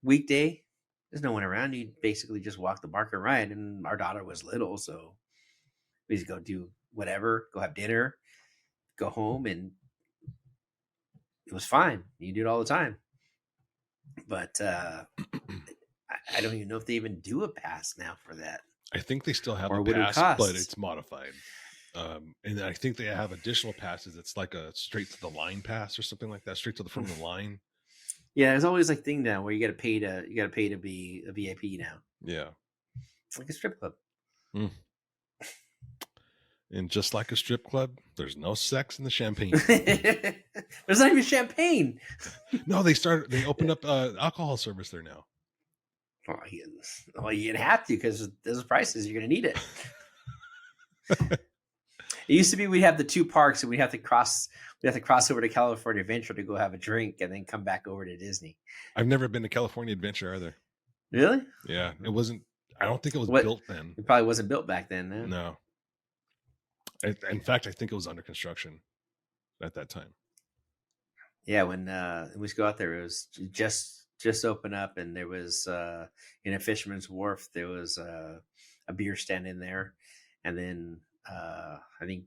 weekday. There's no one around. You basically just walk the park and ride. And our daughter was little, so we just go do whatever, go have dinner, go home, and it was fine. You do it all the time. But I don't even know if they even do a pass now for that. I think they still have Or a what it pass, costs. but it's modified. And I think they have additional passes. It's like a straight to the line pass or something like that, straight to the front of the line. Yeah, there's always thing now where you got to pay to be a VIP now. Yeah, It's like a strip club. And just like a strip club, there's no sex in the champagne. There's not even champagne. No, they opened up alcohol service there now. Well, you're gonna have to because those prices, you're gonna need it. It used to be we'd have the two parks, and we'd have to cross over to California Adventure to go have a drink, and then come back over to Disney. I've never been to California Adventure either. Really? Yeah, it wasn't. I don't think it was What? built then. It probably wasn't built back then. No. No. In fact, I think it was under construction at that time. Yeah, when we used to go out there, it was just open up, and there was in a Fisherman's Wharf, there was a beer stand in there, and then I think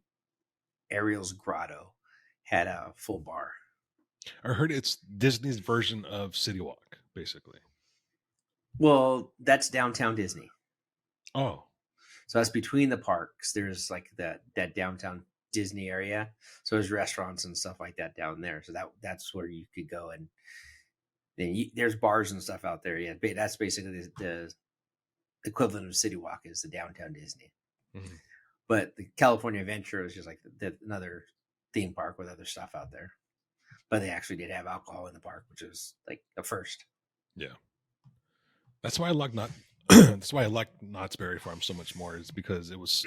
Ariel's Grotto had a full bar. I heard it's Disney's version of City Walk, basically. Well, that's downtown Disney, Oh, so that's between the parks. There's like that downtown Disney area, so there's restaurants and stuff like that down there. So that's where you could go, and then there's bars and stuff out there. Yeah, that's basically the equivalent of City Walk is the downtown Disney. mhm. But the California Adventure is just like another theme park with other stuff out there. But they actually did have alcohol in the park, which was like a first. Yeah. That's why I like not. That's why I like Knott's Berry Farm so much more. Is because it was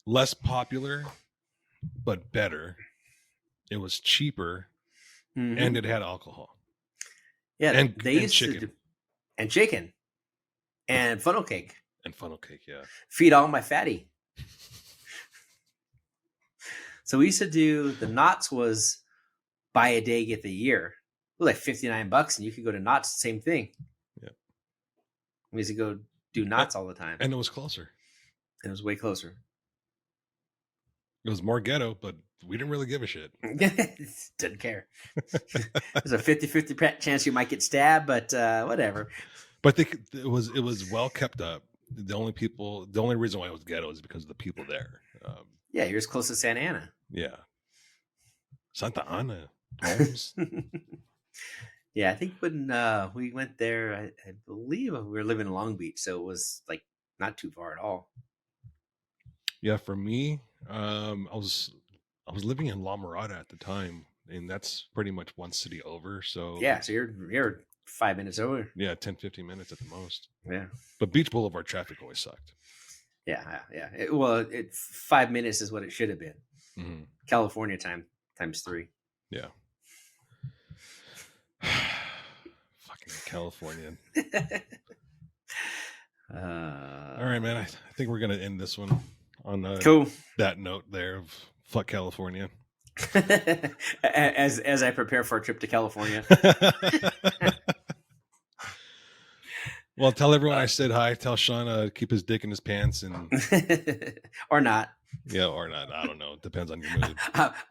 less popular, but better. It was cheaper, Mhm. and it had alcohol. Yeah, and- they and used to chicken. and chicken and funnel cake. And funnel cake. Yeah. Feed all my fatty. So we used to do the Knott's was buy a day get the year. It was like $59, and you could go to Knott's. Same thing. Yeah. We used to go do Knott's all the time, And it was closer. it was way closer. It was more ghetto, but we didn't really give a shit. Didn't care. There's a 50-50 chance you might get stabbed, but whatever. But it was well kept up. The only reason why it was ghetto is because of the people there. Yeah, you're as close to Santa Ana. Yeah. Santa Ana. Holmes. Yeah, I think when we went there, I believe we were living in Long Beach, so it was like not too far at all. Yeah, for me, I was living in La Mirada at the time, and that's pretty much one city over. So Yeah, so you're 5 minutes over. yeah, 10, 15 minutes at the most. Yeah, But Beach Boulevard traffic always sucked. yeah. Well, 5 minutes is what it should have been. Mhm. California times 3. Yeah. Fucking California. All right, man. I think we're gonna end this one on Cool. that note there of fuck California. as I prepare for a trip to California. Well, tell everyone I said hi. Tell Sean to keep his dick in his pants, and Or not. yeah, or not. I don't know. It depends on your mood.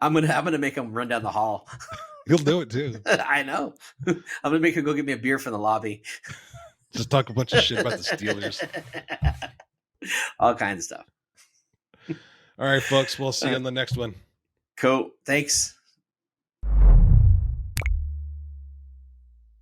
I'm gonna make him run down the hall. He'll do it too. I know. I'm gonna make him go get me a beer from the lobby. Just talk a bunch of shit about the Steelers. All kinds of stuff. All right, folks. We'll see you on the next one. Cool. Thanks.